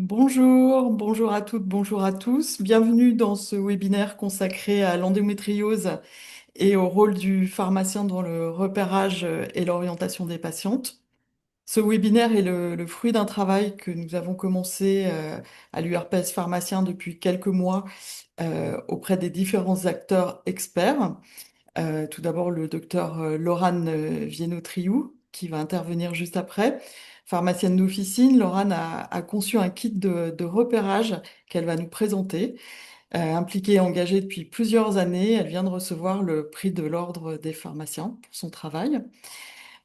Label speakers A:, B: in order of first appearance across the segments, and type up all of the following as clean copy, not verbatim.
A: Bonjour à toutes, bonjour à tous. Bienvenue dans ce webinaire consacré à l'endométriose et au rôle du pharmacien dans le repérage et l'orientation des patientes. Ce webinaire est le fruit d'un travail que nous avons commencé à l'URPS pharmacien depuis quelques mois auprès des différents acteurs experts. Tout d'abord, le docteur Laurane Viennot-Triou, qui va intervenir juste après. Pharmacienne d'officine, Laurane a conçu un kit de repérage qu'elle va nous présenter. Impliquée et engagée depuis plusieurs années, elle vient de recevoir le prix de l'Ordre des pharmaciens pour son travail.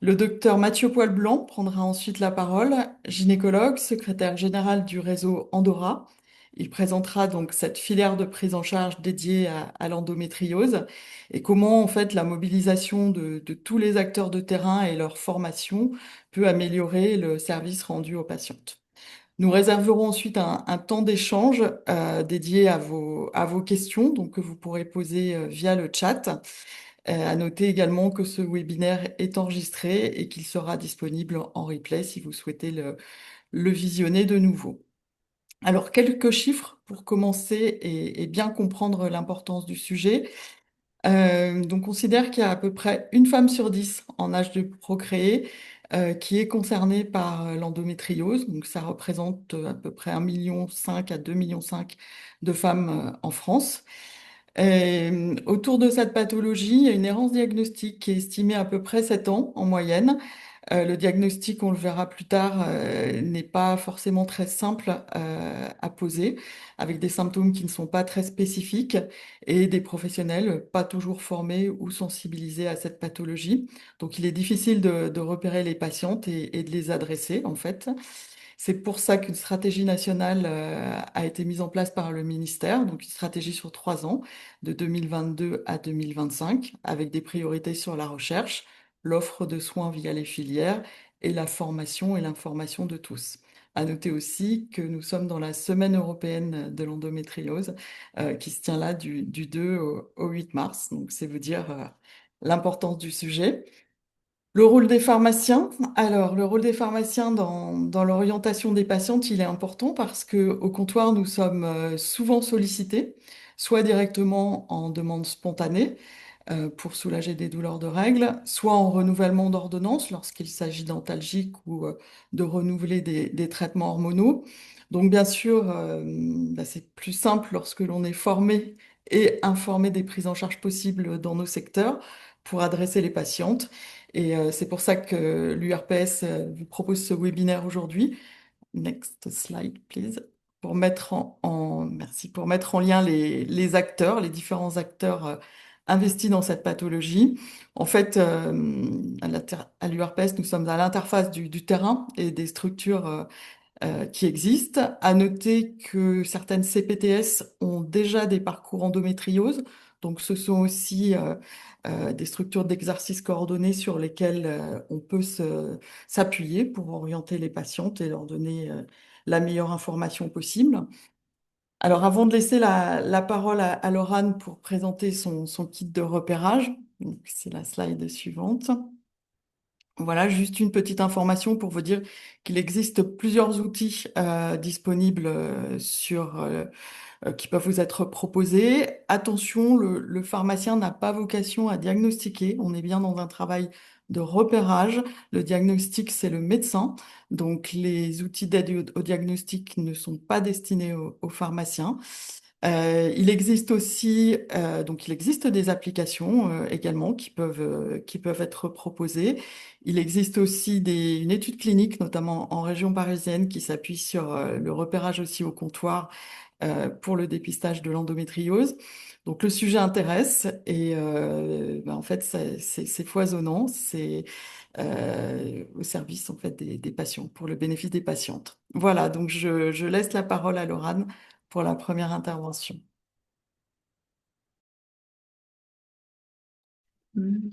A: Le docteur Mathieu Poilblanc prendra ensuite la parole, gynécologue, secrétaire général du réseau Andora. Il présentera donc cette filière de prise en charge dédiée à l'endométriose et comment en fait la mobilisation de tous les acteurs de terrain et leur formation peut améliorer le service rendu aux patientes. Nous réserverons ensuite un temps d'échange dédié à vos questions, donc que vous pourrez poser via le chat. À noter également que ce webinaire est enregistré et qu'il sera disponible en replay si vous souhaitez le visionner de nouveau. Alors, quelques chiffres pour commencer et bien comprendre l'importance du sujet. Donc, on considère qu'il y a à peu près une femme sur 10 en âge de procréer qui est concernée par l'endométriose. Donc, ça représente à peu près 1,5 million à 2,5 millions de femmes en France. Autour de cette pathologie, il y a une errance diagnostique qui est estimée à peu près 7 ans en moyenne. Le diagnostic, on le verra plus tard, n'est pas forcément très simple à poser, avec des symptômes qui ne sont pas très spécifiques et des professionnels pas toujours formés ou sensibilisés à cette pathologie. Donc, il est difficile de repérer les patientes et de les adresser, en fait. C'est pour ça qu'une stratégie nationale a été mise en place par le ministère, donc une stratégie sur 3 ans, de 2022 à 2025, avec des priorités sur la recherche, l'offre de soins via les filières et la formation et l'information de tous. À noter aussi que nous sommes dans la semaine européenne de l'endométriose qui se tient là du 2 au 8 mars. Donc, c'est vous dire l'importance du sujet. Le rôle des pharmaciens. Alors, le rôle des pharmaciens dans l'orientation des patientes, il est important parce que au comptoir, nous sommes souvent sollicités, soit directement en demande spontanée pour soulager des douleurs de règles, soit en renouvellement d'ordonnance lorsqu'il s'agit d'antalgiques ou de renouveler des traitements hormonaux. Donc, bien sûr, c'est plus simple lorsque l'on est formé et informé des prises en charge possibles dans nos secteurs pour adresser les patientes. Et c'est pour ça que l'URPS vous propose ce webinaire aujourd'hui. Next slide, please. Merci, pour mettre en lien les acteurs, les différents acteurs investis dans cette pathologie. En fait, à l'URPS, nous sommes à l'interface du terrain et des structures qui existent. À noter que certaines CPTS ont déjà des parcours endométriose. Donc, ce sont aussi des structures d'exercice coordonnées sur lesquelles on peut s'appuyer pour orienter les patientes et leur donner la meilleure information possible. Alors, avant de laisser la parole à Laurane pour présenter son kit de repérage, donc c'est la slide suivante. Voilà, juste une petite information pour vous dire qu'il existe plusieurs outils disponibles qui peuvent vous être proposés. Attention, le pharmacien n'a pas vocation à diagnostiquer. On est bien dans un travail de repérage. Le diagnostic, c'est le médecin. Donc, les outils d'aide au diagnostic ne sont pas destinés aux pharmaciens. Il existe aussi, donc il existe des applications également qui peuvent être proposées. Il existe aussi une étude clinique, notamment en région parisienne, qui s'appuie sur le repérage aussi au comptoir pour le dépistage de l'endométriose. Donc le sujet intéresse et en fait c'est foisonnant, c'est au service en fait des patients, pour le bénéfice des patientes. Voilà, donc je laisse la parole à Laurane pour la première intervention.
B: Mm.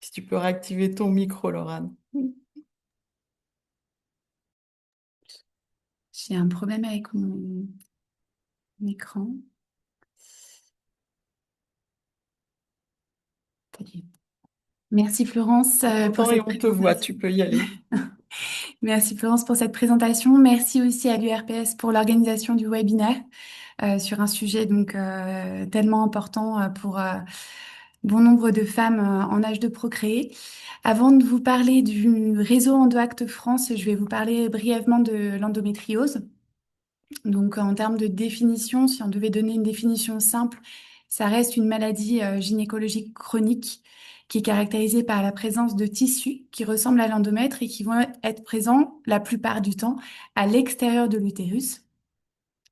A: Si tu peux réactiver ton micro, Laurane.
B: J'ai un problème avec mon écran. Ça y est. Merci Florence
A: On
B: pour
A: t'entend et
B: cette
A: on te voit,
B: présentation.
A: tu peux y aller.
B: Merci Florence pour cette présentation. Merci aussi à l'URPS pour l'organisation du webinaire sur un sujet tellement important pour bon nombre de femmes en âge de procréer. Avant de vous parler du réseau EndoActe France, je vais vous parler brièvement de l'endométriose. Donc, en termes de définition, si on devait donner une définition simple, ça reste une maladie gynécologique chronique qui est caractérisée par la présence de tissus qui ressemblent à l'endomètre et qui vont être présents la plupart du temps à l'extérieur de l'utérus.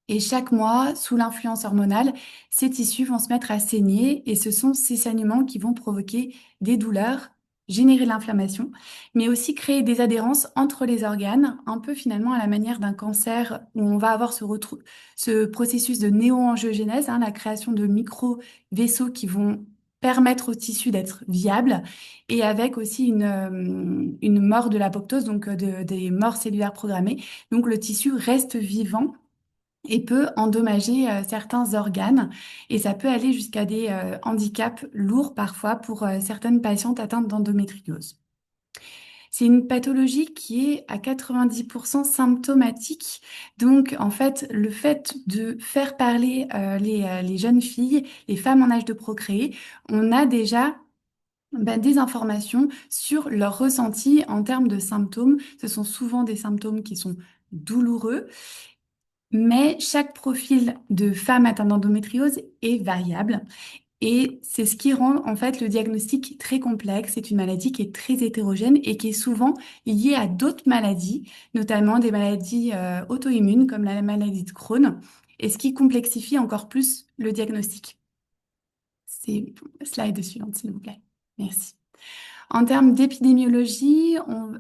B: Et chaque mois, sous l'influence hormonale, ces tissus vont se mettre à saigner et ce sont ces saignements qui vont provoquer des douleurs, générer de l'inflammation, mais aussi créer des adhérences entre les organes, un peu finalement à la manière d'un cancer où on va avoir ce processus de néoangiogénèse, la création de micro-vaisseaux qui vont permettre au tissu d'être viable et avec aussi une mort de l'apoptose, des morts cellulaires programmées. Donc le tissu reste vivant et peut endommager certains organes. Et ça peut aller jusqu'à des handicaps lourds parfois pour certaines patientes atteintes d'endométriose. C'est une pathologie qui est à 90% symptomatique. Donc, en fait, le fait de faire parler les jeunes filles, les femmes en âge de procréer, on a déjà des informations sur leur ressenti en termes de symptômes. Ce sont souvent des symptômes qui sont douloureux, mais chaque profil de femme atteinte d'endométriose est variable et c'est ce qui rend en fait le diagnostic très complexe. C'est une maladie qui est très hétérogène et qui est souvent liée à d'autres maladies, notamment des maladies auto-immunes comme la maladie de Crohn, et ce qui complexifie encore plus le diagnostic. C'est slide suivante, s'il vous plaît. Merci. En termes d'épidémiologie,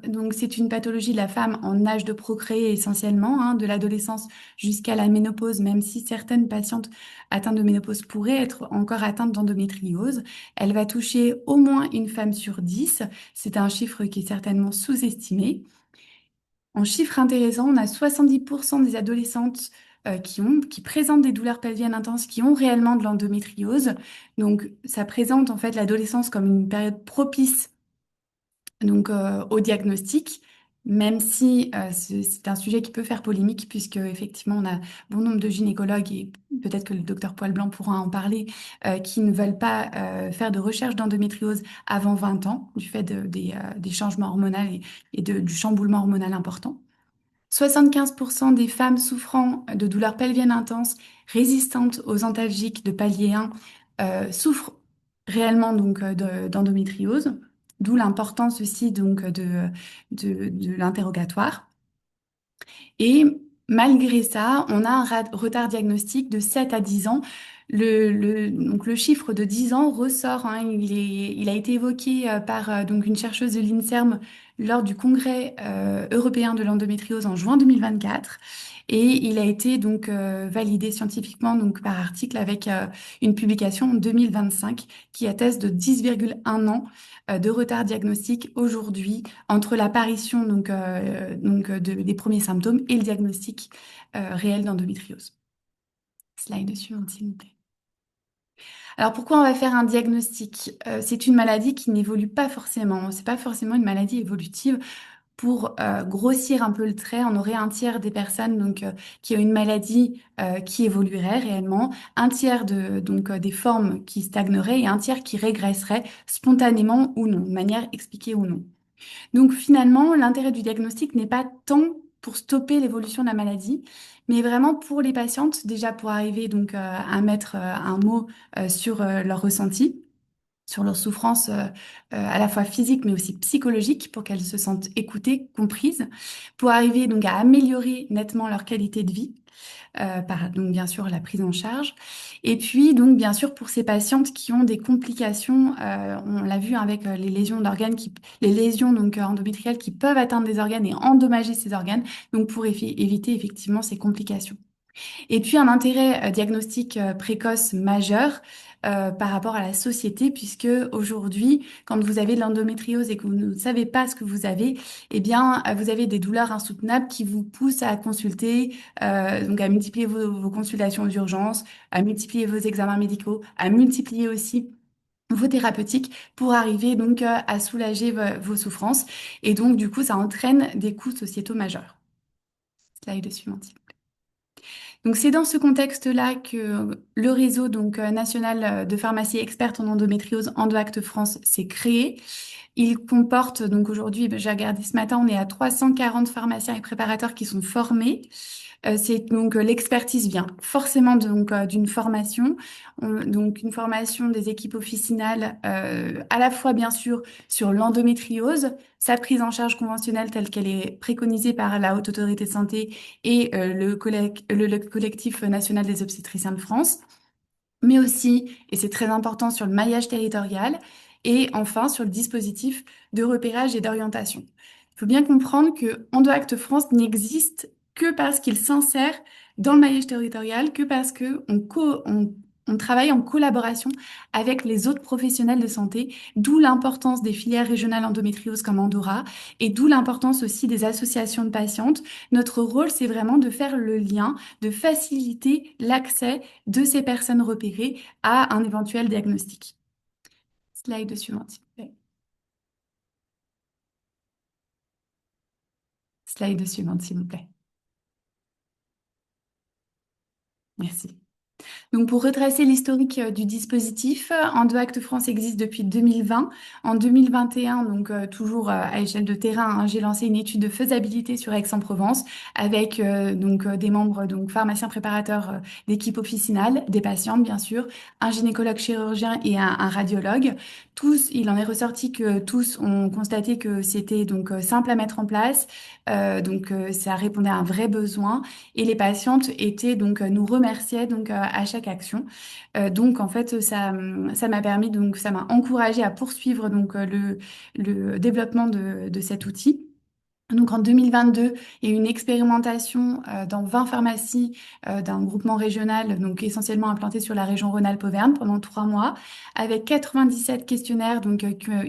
B: donc c'est une pathologie de la femme en âge de procréer essentiellement, de l'adolescence jusqu'à la ménopause, même si certaines patientes atteintes de ménopause pourraient être encore atteintes d'endométriose. Elle va toucher au moins une femme sur 10. C'est un chiffre qui est certainement sous-estimé. En chiffre intéressant, on a 70% des adolescentes qui présentent des douleurs pelviennes intenses, qui ont réellement de l'endométriose. Donc, ça présente en fait l'adolescence comme une période propice au diagnostic, même si c'est un sujet qui peut faire polémique, puisque effectivement, on a bon nombre de gynécologues, et peut-être que le docteur Poil Blanc pourra en parler, qui ne veulent pas faire de recherche d'endométriose avant 20 ans, du fait des changements hormonaux du chamboulement hormonal important. 75% des femmes souffrant de douleurs pelviennes intenses résistantes aux antalgiques de palier 1 souffrent réellement d'endométriose, d'où l'importance aussi de l'interrogatoire. Et malgré ça, on a un retard diagnostique de 7 à 10 ans. Donc le chiffre de 10 ans ressort, il a été évoqué par une chercheuse de l'INSERM lors du congrès européen de l'endométriose en juin 2024. Et il a été validé scientifiquement par article avec une publication en 2025 qui atteste de 10,1 ans de retard diagnostique aujourd'hui entre l'apparition des premiers symptômes et le diagnostic réel d'endométriose. Slide suivante, s'il vous plaît. Alors pourquoi on va faire un diagnostic? C'est une maladie qui n'évolue pas forcément. C'est pas forcément une maladie évolutive. Pour grossir un peu le trait, on aurait un tiers des personnes qui ont une maladie qui évoluerait réellement, un tiers des formes qui stagneraient et un tiers qui régresserait spontanément ou non, de manière expliquée ou non. Donc finalement, l'intérêt du diagnostic n'est pas tant pour stopper l'évolution de la maladie, mais vraiment pour les patientes, déjà pour arriver à mettre un mot sur leur ressenti, sur leur souffrance à la fois physique mais aussi psychologique, pour qu'elles se sentent écoutées, comprises, pour arriver à améliorer nettement leur qualité de vie par bien sûr la prise en charge. Et puis bien sûr pour ces patientes qui ont des complications, on l'a vu avec les lésions d'organes, les lésions endométriales qui peuvent atteindre des organes et endommager ces organes, donc pour éviter effectivement ces complications. Et puis un intérêt diagnostic précoce majeur par rapport à la société, puisque aujourd'hui, quand vous avez de l'endométriose et que vous ne savez pas ce que vous avez, eh bien, vous avez des douleurs insoutenables qui vous poussent à consulter, à multiplier vos consultations d'urgence, à multiplier vos examens médicaux, à multiplier aussi vos thérapeutiques pour arriver donc à soulager vos souffrances. Et donc, du coup, ça entraîne des coûts sociétaux majeurs. Slide suivante. Donc, c'est dans ce contexte-là que le réseau donc, national de pharmacie experte en endométriose EndoActe France s'est créé. Il comporte, donc aujourd'hui, j'ai regardé ce matin, on est à 340 pharmaciens et préparateurs qui sont formés. L'expertise vient forcément d'une formation, donc une formation des équipes officinales à la fois bien sûr sur l'endométriose, sa prise en charge conventionnelle telle qu'elle est préconisée par la Haute Autorité de Santé et le collectif national des obstétriciens de France, mais aussi, et c'est très important, sur le maillage territorial et enfin sur le dispositif de repérage et d'orientation. Il faut bien comprendre que EndoActe France n'existe que parce qu'il s'insère dans le maillage territorial, que parce que on travaille en collaboration avec les autres professionnels de santé, d'où l'importance des filières régionales endométriose comme Endora, et d'où l'importance aussi des associations de patientes. Notre rôle, c'est vraiment de faire le lien, de faciliter l'accès de ces personnes repérées à un éventuel diagnostic. Slide suivante, s'il vous plaît. Slide suivante, s'il vous plaît. Merci. Donc, pour retracer l'historique du dispositif, EndoActe France existe depuis 2020. En 2021, donc toujours à échelle de terrain, hein, j'ai lancé une étude de faisabilité sur Aix-en-Provence avec des membres, donc pharmaciens préparateurs d'équipe officinale, des patientes bien sûr, un gynécologue chirurgien et un radiologue. Tous, il en est ressorti que tous ont constaté que c'était donc simple à mettre en place, ça répondait à un vrai besoin et les patientes étaient donc nous remerciaient donc à chaque action. Donc en fait ça m'a permis donc ça m'a encouragée à poursuivre donc le développement de cet outil. Donc en 2022, il y a eu une expérimentation dans 20 pharmacies d'un groupement régional, donc essentiellement implanté sur la région Rhône-Alpes-Auvergne pendant 3 mois, avec 97 questionnaires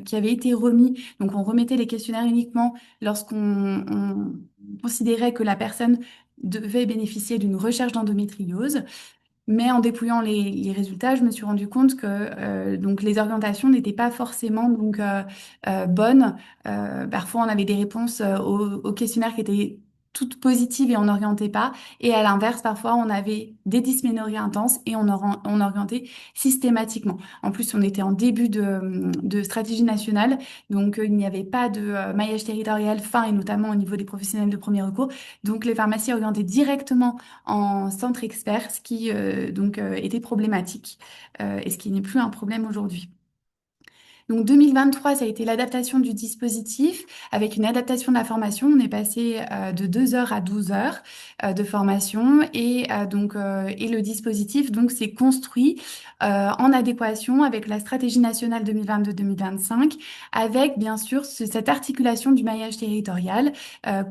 B: qui avaient été remis. Donc on remettait les questionnaires uniquement lorsqu'on considérait que la personne devait bénéficier d'une recherche d'endométriose. Mais en dépouillant les résultats, je me suis rendu compte que donc les orientations n'étaient pas forcément bonnes. Parfois, on avait des réponses au questionnaire qui étaient toutes positives et on n'orientait pas. Et à l'inverse, parfois, on avait des dysménorrhées intenses et on orientait systématiquement. En plus, on était en début de stratégie nationale, donc il n'y avait pas de maillage territorial fin et notamment au niveau des professionnels de premier recours. Donc, les pharmacies orientaient directement en centre expert, ce qui était problématique et ce qui n'est plus un problème aujourd'hui. Donc 2023, ça a été l'adaptation du dispositif avec une adaptation de la formation. On est passé de 2 heures à 12 heures de formation et le dispositif donc s'est construit en adéquation avec la stratégie nationale 2022-2025 avec bien sûr cette articulation du maillage territorial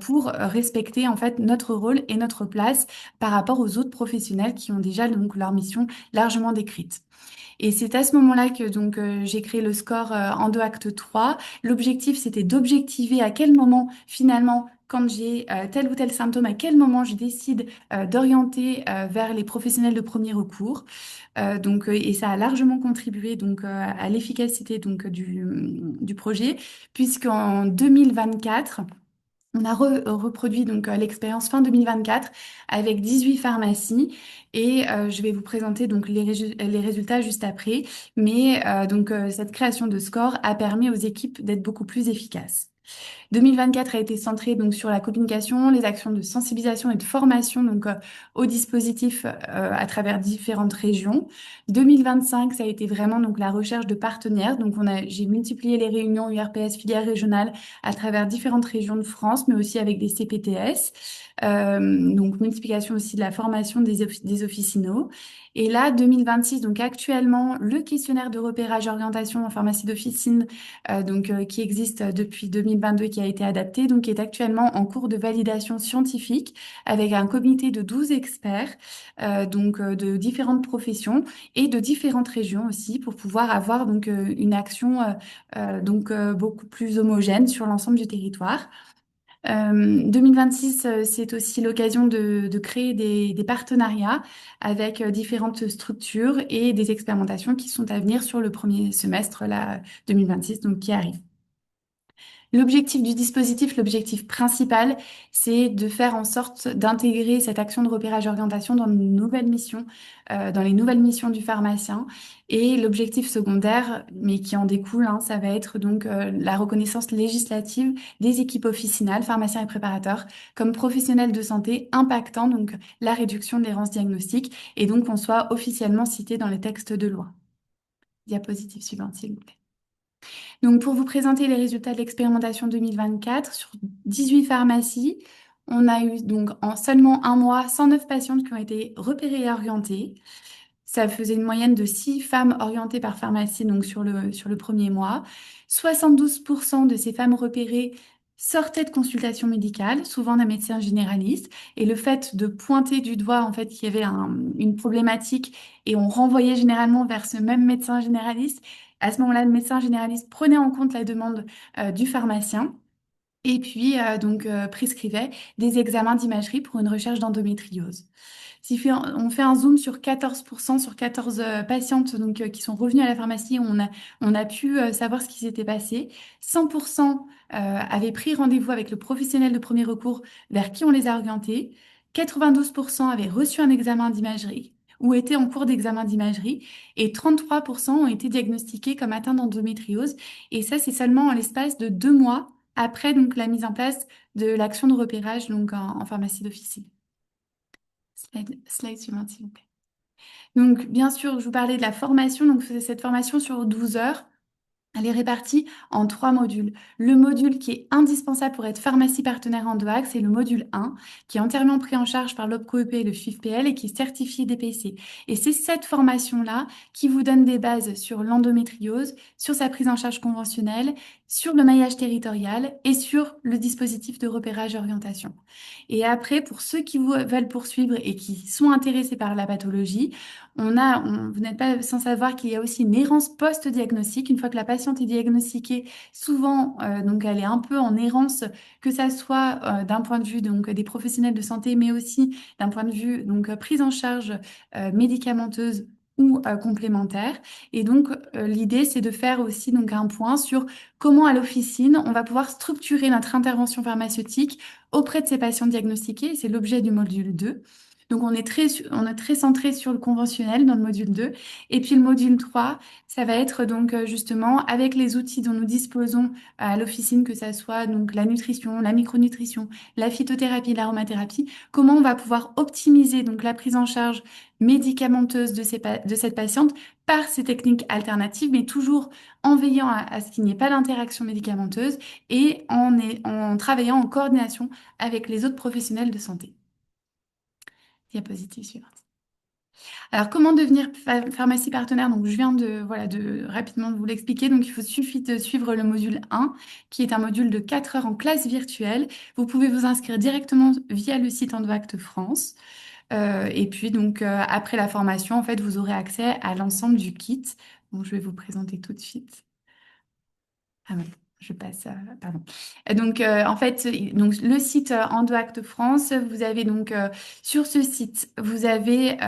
B: pour respecter en fait notre rôle et notre place par rapport aux autres professionnels qui ont déjà donc leur mission largement décrite. Et c'est à ce moment-là que j'ai créé le score EndoActe 3. L'objectif, c'était d'objectiver à quel moment, finalement, quand j'ai tel ou tel symptôme, à quel moment je décide d'orienter vers les professionnels de premier recours. Et ça a largement contribué à l'efficacité du projet, puisqu'en 2024, on a reproduit l'expérience fin 2024 avec 18 pharmacies et je vais vous présenter donc les résultats juste après. Mais cette création de score a permis aux équipes d'être beaucoup plus efficaces. 2024 a été centré donc sur la communication, les actions de sensibilisation et de formation au dispositif à travers différentes régions. 2025, ça a été vraiment donc la recherche de partenaires. J'ai multiplié les réunions URPS filières régionales à travers différentes régions de France, mais aussi avec des CPTS. Donc multiplication aussi de la formation des officinaux. Et là, 2026, donc actuellement, le questionnaire de repérage orientation en pharmacie d'officine qui existe depuis 2022 et qui a été adapté, donc qui est actuellement en cours de validation scientifique avec un comité de 12 experts de différentes professions et de différentes régions aussi pour pouvoir avoir une action beaucoup plus homogène sur l'ensemble du territoire. 2026, c'est aussi l'occasion de créer des partenariats avec différentes structures et des expérimentations qui sont à venir sur le premier semestre là, 2026, donc qui arrive. L'objectif du dispositif, l'objectif principal, c'est de faire en sorte d'intégrer cette action de repérage et orientation dans une nouvelle mission, dans les nouvelles missions du pharmacien. Et l'objectif secondaire, mais qui en découle, hein, ça va être donc la reconnaissance législative des équipes officinales, pharmaciens et préparateurs, comme professionnels de santé impactant donc la réduction de l'errance diagnostique et donc qu'on soit officiellement cité dans les textes de loi. Diapositive suivante, s'il vous plaît. Donc, pour vous présenter les résultats de l'expérimentation 2024 sur 18 pharmacies, on a eu donc en seulement un mois 109 patientes qui ont été repérées et orientées. Ça faisait une moyenne de 6 femmes orientées par pharmacie donc sur le premier mois. 72% de ces femmes repérées sortaient de consultation médicale, souvent d'un médecin généraliste. Et le fait de pointer du doigt en fait qu'il y avait une problématique et on renvoyait généralement vers ce même médecin généraliste, à ce moment-là, le médecin généraliste prenait en compte la demande du pharmacien et puis prescrivait des examens d'imagerie pour une recherche d'endométriose. Si on fait un zoom sur 14%, sur 14 patientes qui sont revenues à la pharmacie, on a pu savoir ce qui s'était passé. 100% avaient pris rendez-vous avec le professionnel de premier recours vers qui on les a orientés. 92% avaient reçu un examen d'imagerie ou étaient en cours d'examen d'imagerie et 33% ont été diagnostiqués comme atteints d'endométriose. Et ça, c'est seulement en l'espace de 2 mois après donc, la mise en place de l'action de repérage donc, en pharmacie d'officine. Slide suivante, s'il vous plaît. Donc, bien sûr, je vous parlais de la formation. Donc, cette formation sur 12 heures. Elle est répartie en 3 modules. Le module qui est indispensable pour être pharmacie partenaire en DOAC, c'est le module 1, qui est entièrement pris en charge par l'OPCO-EP et le FIFPL et qui est certifié DPC. Et c'est cette formation-là qui vous donne des bases sur l'endométriose, sur sa prise en charge conventionnelle, sur le maillage territorial et sur le dispositif de repérage et orientation. Et après, pour ceux qui veulent poursuivre et qui sont intéressés par la pathologie, vous n'êtes pas sans savoir qu'il y a aussi une errance post-diagnostic. Une fois que la patiente est diagnostiquée, souvent, donc elle est un peu en errance, que ça soit d'un point de vue donc des professionnels de santé, mais aussi d'un point de vue donc prise en charge médicamenteuse ou complémentaire. Et donc, l'idée, c'est de faire aussi donc un point sur comment à l'officine, on va pouvoir structurer notre intervention pharmaceutique auprès de ces patients diagnostiqués. C'est l'objet du module 2. Donc, on est très centré sur le conventionnel dans le module 2. Et puis, le module 3, ça va être donc justement avec les outils dont nous disposons à l'officine, que ça soit donc la nutrition, la micronutrition, la phytothérapie, l'aromathérapie, comment on va pouvoir optimiser donc la prise en charge médicamenteuse de cette patiente par ces techniques alternatives, mais toujours en veillant à ce qu'il n'y ait pas d'interaction médicamenteuse et en travaillant en coordination avec les autres professionnels de santé. Diapositive suivante. Alors, comment devenir pharmacie partenaire? Donc, je viens de rapidement vous l'expliquer. Donc, suffit de suivre le module 1, qui est un module de 4 heures en classe virtuelle. Vous pouvez vous inscrire directement via le site EndoActe France. Et puis, donc, après la formation, en fait, vous aurez accès à l'ensemble du kit. Bon, je vais vous présenter tout de suite. Ah oui, je passe, pardon. Donc, en fait, donc, le site EndoActe France, vous avez donc sur ce site, vous avez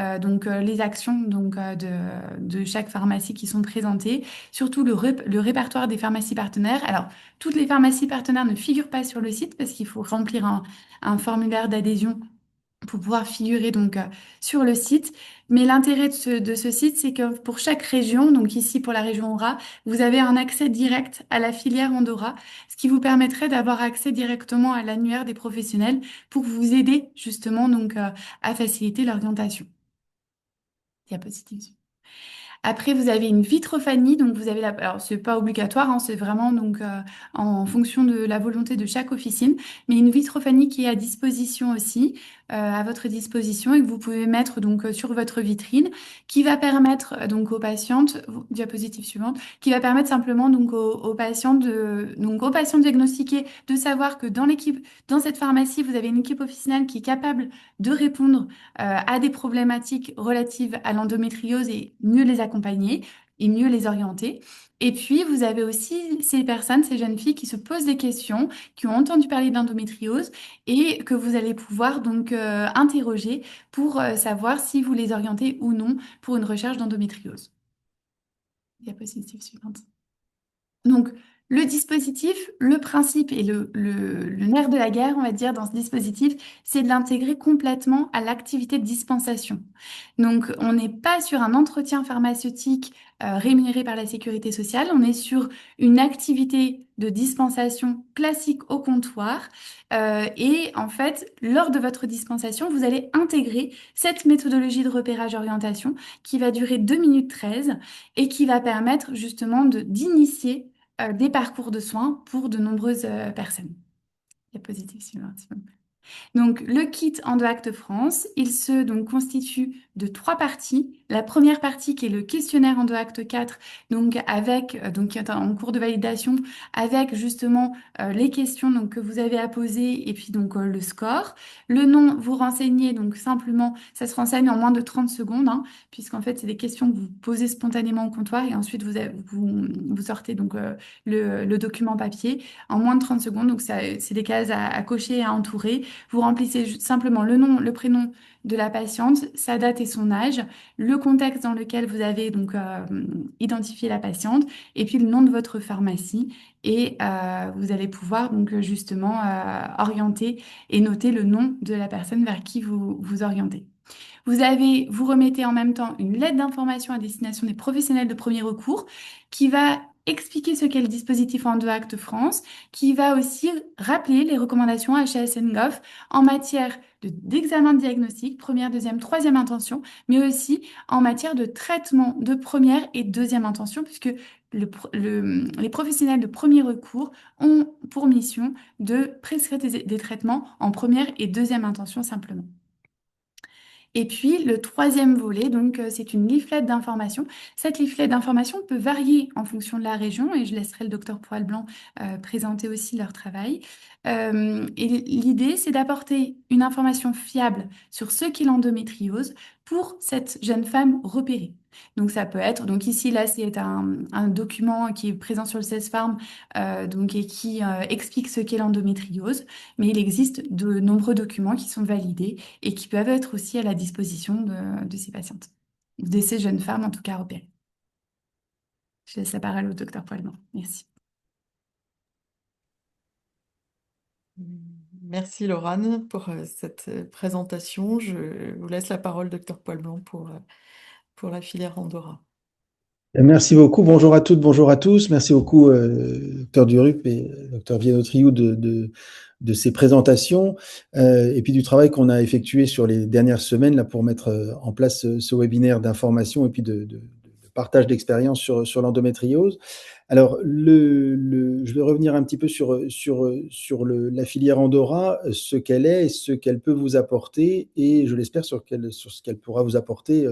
B: les actions de chaque pharmacie qui sont présentées, surtout le répertoire des pharmacies partenaires. Alors, toutes les pharmacies partenaires ne figurent pas sur le site parce qu'il faut remplir un formulaire d'adhésion pour pouvoir figurer donc sur le site. Mais l'intérêt de ce site, c'est que pour chaque région, donc ici pour la région Aura, vous avez un accès direct à la filière Andorra, ce qui vous permettrait d'avoir accès directement à l'annuaire des professionnels pour vous aider justement donc à faciliter l'orientation. Diapositive. Après, vous avez une vitrophanie, donc vous avez alors c'est pas obligatoire, hein, c'est vraiment donc en fonction de la volonté de chaque officine, mais une vitrophanie qui est à disposition aussi, à votre disposition et que vous pouvez mettre donc sur votre vitrine, qui va permettre donc aux patientes, diapositive suivante, qui va permettre simplement donc aux patients aux patients diagnostiqués de savoir que dans cette pharmacie, vous avez une équipe officinale qui est capable de répondre à des problématiques relatives à l'endométriose et mieux les accompagner et mieux les orienter. Et puis, vous avez aussi ces personnes, ces jeunes filles qui se posent des questions, qui ont entendu parler d'endométriose et que vous allez pouvoir donc interroger pour savoir si vous les orientez ou non pour une recherche d'endométriose. Diapositive suivante. Donc, le dispositif, le principe et le nerf de la guerre, on va dire, dans ce dispositif, c'est de l'intégrer complètement à l'activité de dispensation. Donc, on n'est pas sur un entretien pharmaceutique rémunéré par la sécurité sociale, on est sur une activité de dispensation classique au comptoir. Et en fait, lors de votre dispensation, vous allez intégrer cette méthodologie de repérage-orientation qui va durer 2 minutes 13 et qui va permettre justement d'initier des parcours de soins pour de nombreuses personnes. Diapositive suivante, s'il vous plaît. Donc, le kit EndoActe France, il se donc constitue de 3 parties. La première partie qui est le questionnaire EndoActe 4, donc avec donc qui est en cours de validation, avec justement les questions donc que vous avez à poser et puis donc le score. Le nom, vous renseignez donc simplement, ça se renseigne en moins de 30 secondes, hein, puisqu'en fait c'est des questions que vous posez spontanément au comptoir et ensuite vous sortez donc le document papier en moins de 30 secondes. Donc c'est des cases à cocher et à entourer. Vous remplissez simplement le nom, le prénom de la patiente, sa date et son âge, le contexte dans lequel vous avez donc identifié la patiente, et puis le nom de votre pharmacie. Et vous allez pouvoir donc justement orienter et noter le nom de la personne vers qui vous vous orientez. Vous remettez en même temps une lettre d'information à destination des professionnels de premier recours qui va expliquer ce qu'est le dispositif EndoActe France, qui va aussi rappeler les recommandations HASN-GOV en matière d'examen de diagnostic, première, deuxième, troisième intention, mais aussi en matière de traitement de première et deuxième intention, puisque les professionnels de premier recours ont pour mission de prescrire des traitements en première et deuxième intention simplement. Et puis le troisième volet, donc c'est une leaflet d'information. Cette leaflet d'information peut varier en fonction de la région et je laisserai le docteur Poilblanc présenter aussi leur travail. Et l'idée, c'est d'apporter une information fiable sur ce qu'est l'endométriose pour cette jeune femme repérée. Donc ça peut être, donc ici là c'est un document qui est présent sur le CESFARM donc, et qui explique ce qu'est l'endométriose, mais il existe de nombreux documents qui sont validés et qui peuvent être aussi à la disposition de ces patientes, de ces jeunes femmes en tout cas repérées. Je laisse la parole au docteur Poilman. Merci.
A: Merci Laurane pour cette présentation. Je vous laisse la parole, docteur Poilblanc, pour la filière Andorra.
C: Merci beaucoup. Bonjour à toutes, bonjour à tous. Merci beaucoup, docteur Durup et docteur Vienotriou de ces présentations et puis du travail qu'on a effectué sur les dernières semaines là, pour mettre en place ce webinaire d'information et puis de partage d'expérience sur l'endométriose. Alors, je vais revenir un petit peu sur la filière Andorra, ce qu'elle est et ce qu'elle peut vous apporter, et je l'espère sur ce qu'elle pourra vous apporter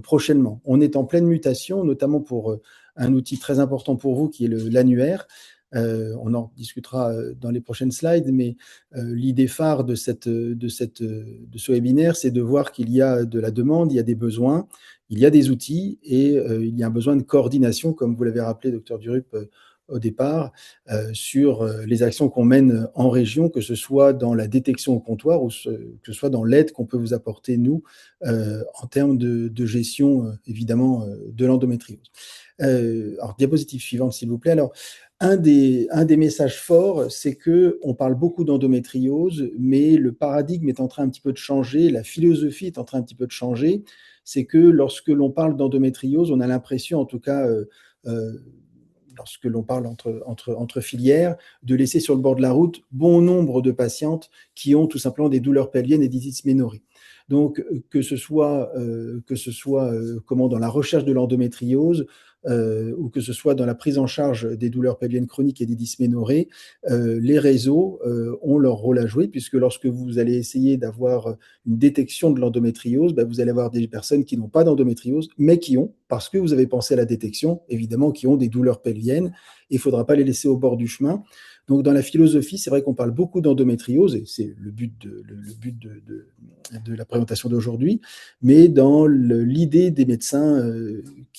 C: prochainement. On est en pleine mutation, notamment pour un outil très important pour vous qui est l'annuaire. On en discutera dans les prochaines slides, mais l'idée phare de ce webinaire, c'est de voir qu'il y a de la demande, il y a des besoins, il y a des outils et il y a un besoin de coordination, comme vous l'avez rappelé, docteur Durup, au départ, sur les actions qu'on mène en région, que ce soit dans la détection au comptoir ou que ce soit dans l'aide qu'on peut vous apporter, nous, en termes de gestion, évidemment, de l'endométriose. Alors, diapositive suivante, s'il vous plaît. Alors, un des messages forts, c'est qu'on parle beaucoup d'endométriose, mais le paradigme est en train un petit peu de changer, la philosophie est en train un petit peu de changer. C'est que lorsque l'on parle d'endométriose, on a l'impression, en tout cas, lorsque l'on parle entre filières, de laisser sur le bord de la route bon nombre de patientes qui ont tout simplement des douleurs pelviennes et des dysménorrhées. Donc, que ce soit comment dans la recherche de l'endométriose ou que ce soit dans la prise en charge des douleurs pelviennes chroniques et des dysménorrhées, les réseaux ont leur rôle à jouer puisque lorsque vous allez essayer d'avoir une détection de l'endométriose, vous allez avoir des personnes qui n'ont pas d'endométriose, mais qui ont, parce que vous avez pensé à la détection, évidemment, qui ont des douleurs pelviennes. Il ne faudra pas les laisser au bord du chemin. Donc, dans la philosophie, c'est vrai qu'on parle beaucoup d'endométriose, et c'est le but de la présentation d'aujourd'hui, mais dans l'idée des médecins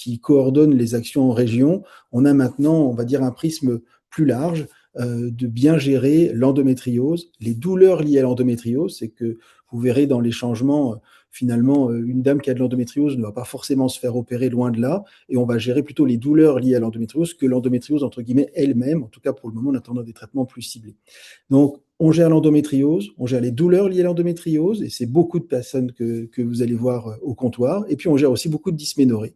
C: qui coordonne les actions en région, on a maintenant, on va dire, un prisme plus large de bien gérer l'endométriose, les douleurs liées à l'endométriose. C'est que vous verrez dans les changements, finalement, une dame qui a de l'endométriose ne va pas forcément se faire opérer, loin de là, et on va gérer plutôt les douleurs liées à l'endométriose que l'endométriose, entre guillemets, elle-même. En tout cas, pour le moment, en attendant des traitements plus ciblés. Donc, on gère l'endométriose, on gère les douleurs liées à l'endométriose, et c'est beaucoup de personnes que vous allez voir au comptoir. Et puis, on gère aussi beaucoup de dysménorrhée.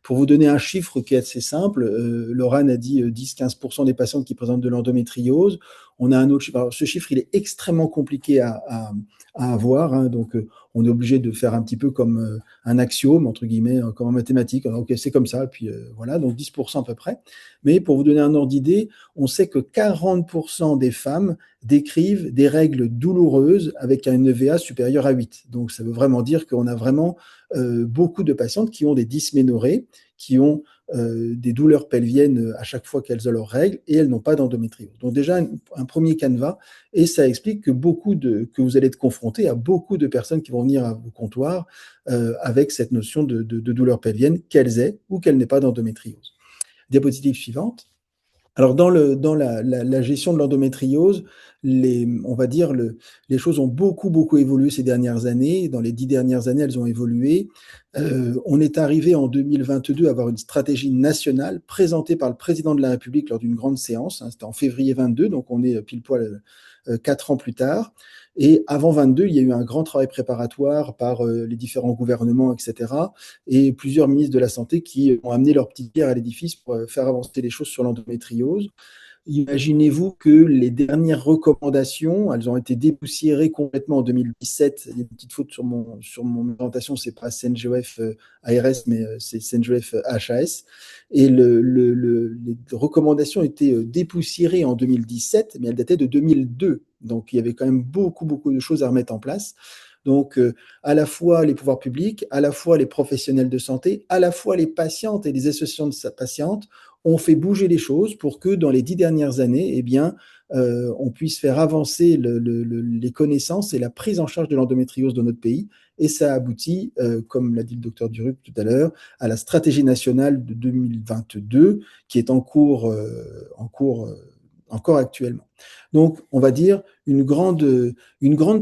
C: Pour vous donner un chiffre qui est assez simple, Laurent a dit 10-15% des patientes qui présentent de l'endométriose. On a un autre chiffre. Alors, ce chiffre, il est extrêmement compliqué à avoir, hein, donc on est obligé de faire un petit peu comme un axiome, entre guillemets, comme en mathématiques. Alors, ok, c'est comme ça, et puis voilà, donc 10% à peu près. Mais pour vous donner un ordre d'idée, on sait que 40% des femmes décrivent des règles douloureuses avec un EVA supérieur à 8. Donc ça veut vraiment dire qu'on a vraiment beaucoup de patientes qui ont des dysménorrhées, qui ont des douleurs pelviennes à chaque fois qu'elles ont leurs règles, et elles n'ont pas d'endométriose. Donc déjà un premier canevas, et ça explique que que vous allez être confronté à beaucoup de personnes qui vont venir à vos comptoirs avec cette notion de douleur pelvienne, qu'elles aient ou qu'elles n'aient pas d'endométriose. Diapositive suivante. Alors, dans la gestion de l'endométriose, on va dire, les choses ont beaucoup évolué ces dernières années. Dans les 10 dernières années, elles ont évolué. On est arrivé en 2022 à avoir une stratégie nationale présentée par le président de la République lors d'une grande séance. Hein, c'était en février 22, donc on est pile poil 4 ans plus tard. Et avant 22, il y a eu un grand travail préparatoire par les différents gouvernements, etc. Et plusieurs ministres de la Santé qui ont amené leur petite pierre à l'édifice pour faire avancer les choses sur l'endométriose. Imaginez-vous que les dernières recommandations, elles ont été dépoussiérées complètement en 2017. Il y a une petite faute sur mon présentation, c'est pas CNGOF ARS, mais c'est CNGOF HAS. Et les recommandations étaient dépoussiérées en 2017, mais elles dataient de 2002. Donc il y avait quand même beaucoup de choses à remettre en place. Donc, à la fois les pouvoirs publics, à la fois les professionnels de santé, à la fois les patientes et les associations de patientes ont fait bouger les choses pour que dans les 10 dernières années, eh bien, on puisse faire avancer les connaissances et la prise en charge de l'endométriose dans notre pays. Et ça aboutit, comme l'a dit le docteur Durup tout à l'heure, à la stratégie nationale de 2022 qui est en cours encore actuellement. Donc, on va dire une grande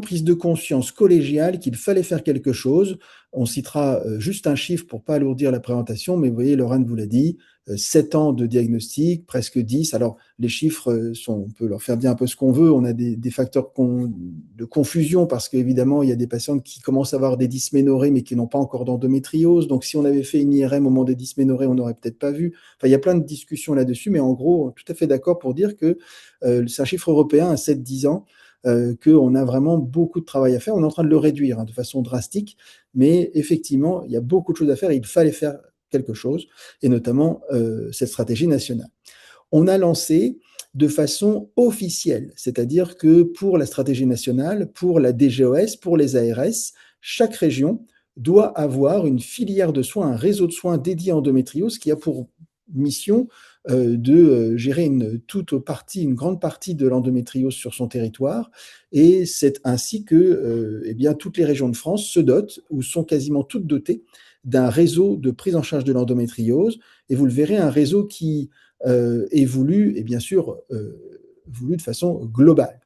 C: prise de conscience collégiale qu'il fallait faire quelque chose. On citera juste un chiffre pour ne pas alourdir la présentation, mais vous voyez, Laurent vous l'a dit, 7 ans de diagnostic, presque 10. Alors, les chiffres, on peut leur faire dire un peu ce qu'on veut. On a des facteurs de confusion parce qu'évidemment, il y a des patientes qui commencent à avoir des dysménorrhées mais qui n'ont pas encore d'endométriose. Donc, si on avait fait une IRM au moment des dysménorrhées, on n'aurait peut-être pas vu. Enfin, il y a plein de discussions là-dessus, mais en gros, tout à fait d'accord pour dire que c'est un chiffre européen à 7-10 ans, qu'on a vraiment beaucoup de travail à faire. On est en train de le réduire de façon drastique, mais effectivement, il y a beaucoup de choses à faire et il fallait faire quelque chose, et notamment cette stratégie nationale. On a lancé de façon officielle, c'est-à-dire que pour la stratégie nationale, pour la DGOS, pour les ARS, chaque région doit avoir une filière de soins, un réseau de soins dédié à endométriose qui a pour mission de gérer une grande partie de l'endométriose sur son territoire. Et c'est ainsi que eh bien, toutes les régions de France se dotent, ou sont quasiment toutes dotées, d'un réseau de prise en charge de l'endométriose. Et vous le verrez, un réseau qui est voulu, et bien sûr, voulu de façon globale.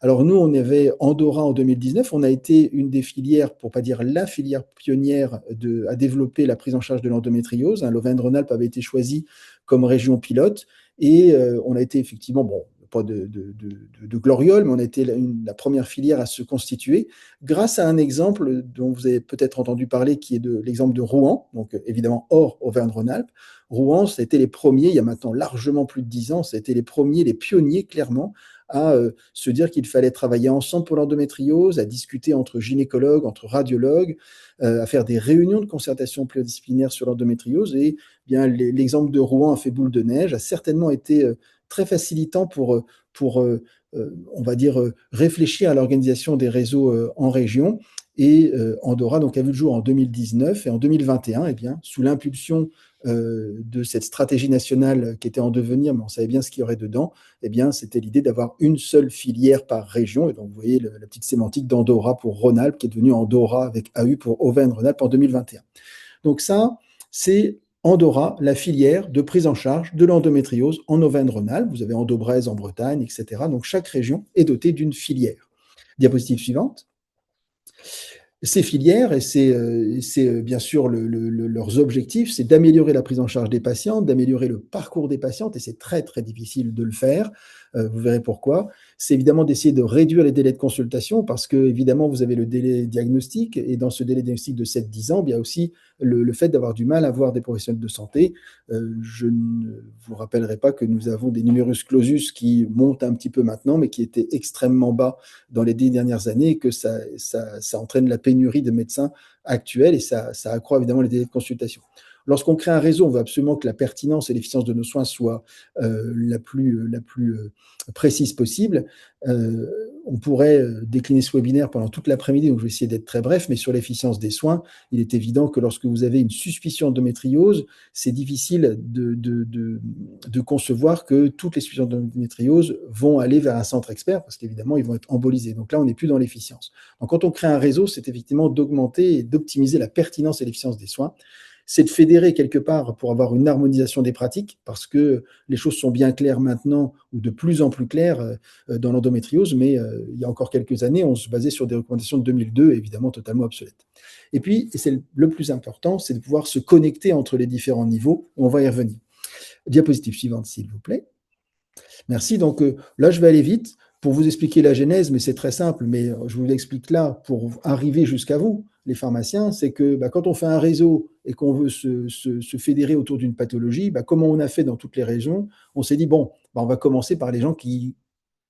C: Alors nous, on avait Andorra en 2019, on a été une des filières, pour ne pas dire la filière pionnière à développer la prise en charge de l'endométriose. L'Auvergne-Rhône-Alpes avait été choisi comme région pilote, et on a été effectivement, bon, pas de gloriole, mais on a été la première filière à se constituer grâce à un exemple dont vous avez peut-être entendu parler, qui est l'exemple de Rouen, donc évidemment hors Auvergne-Rhône-Alpes. Rouen, ça a été les premiers, il y a maintenant largement plus de 10 ans, ça a été les premiers, les pionniers clairement, à se dire qu'il fallait travailler ensemble pour l'endométriose, à discuter entre gynécologues, entre radiologues, à faire des réunions de concertation pluridisciplinaire sur l'endométriose. Et bien l'exemple de Rouen a fait boule de neige, a certainement été très facilitant pour on va dire, réfléchir à l'organisation des réseaux en région. Et Andorra donc, a vu le jour en 2019, et en 2021, eh bien, sous l'impulsion de cette stratégie nationale qui était en devenir, mais on savait bien ce qu'il y aurait dedans, eh bien, c'était l'idée d'avoir une seule filière par région. Et donc, vous voyez la petite sémantique d'Andorra pour Rhône-Alpes, qui est devenue Andorra avec AU pour Auvergne-Rhône-Alpes en 2021. Donc ça, c'est Andorra, la filière de prise en charge de l'endométriose en Auvergne-Rhône-Alpes. Vous avez Andobreuse en Bretagne, etc. Donc chaque région est dotée d'une filière. Diapositive suivante. Ces filières, et c'est bien sûr leurs objectifs, c'est d'améliorer la prise en charge des patientes, d'améliorer le parcours des patientes, et c'est très très difficile de le faire. Vous verrez pourquoi. C'est évidemment d'essayer de réduire les délais de consultation, parce que évidemment vous avez le délai diagnostic, et dans ce délai diagnostic de 7-10 ans, il y a aussi le fait d'avoir du mal à voir des professionnels de santé. Je ne vous rappellerai pas que nous avons des numerus clausus qui montent un petit peu maintenant, mais qui étaient extrêmement bas dans les 10 dernières années, et que ça entraîne la pénurie de médecins actuels, et ça accroît évidemment les délais de consultation. Lorsqu'on crée un réseau, on veut absolument que la pertinence et l'efficience de nos soins soient la plus précise possible. On pourrait décliner ce webinaire pendant toute l'après-midi, donc je vais essayer d'être très bref, mais sur l'efficience des soins, il est évident que lorsque vous avez une suspicion d'endométriose, c'est difficile de concevoir que toutes les suspicions d'endométriose vont aller vers un centre expert, parce qu'évidemment, ils vont être embolisés. Donc là, on n'est plus dans l'efficience. Donc quand on crée un réseau, c'est effectivement d'augmenter et d'optimiser la pertinence et l'efficience des soins. C'est de fédérer quelque part pour avoir une harmonisation des pratiques, parce que les choses sont bien claires maintenant, ou de plus en plus claires dans l'endométriose, mais il y a encore quelques années, on se basait sur des recommandations de 2002, évidemment totalement obsolètes. Et puis, et c'est le plus important, c'est de pouvoir se connecter entre les différents niveaux. On va y revenir. Diapositive suivante, s'il vous plaît. Merci. Donc là, je vais aller vite pour vous expliquer la genèse, mais c'est très simple, mais je vous l'explique là pour arriver jusqu'à vous, les pharmaciens. C'est que quand on fait un réseau et qu'on veut se fédérer autour d'une pathologie, comment on a fait dans toutes les régions, on s'est dit, bon, on va commencer par les gens qui,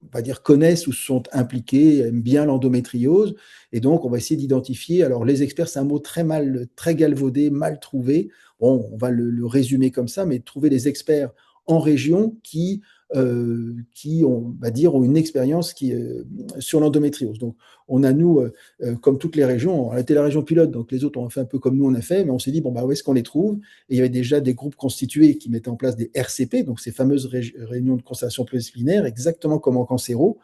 C: on va dire, connaissent ou sont impliqués, aiment bien l'endométriose, et donc on va essayer d'identifier. Alors les experts, c'est un mot très galvaudé, mal trouvé. Bon, on va le résumer comme ça, mais trouver les experts en région qui on va dire, ont une expérience sur l'endométriose. Donc, on a, nous, comme toutes les régions, on a été la région pilote, donc les autres ont fait un peu comme nous on a fait, mais on s'est dit, bon, où est-ce qu'on les trouve? Et il y avait déjà des groupes constitués qui mettaient en place des RCP, donc ces fameuses réunions de concertation pluridisciplinaire, exactement comme en cancéro.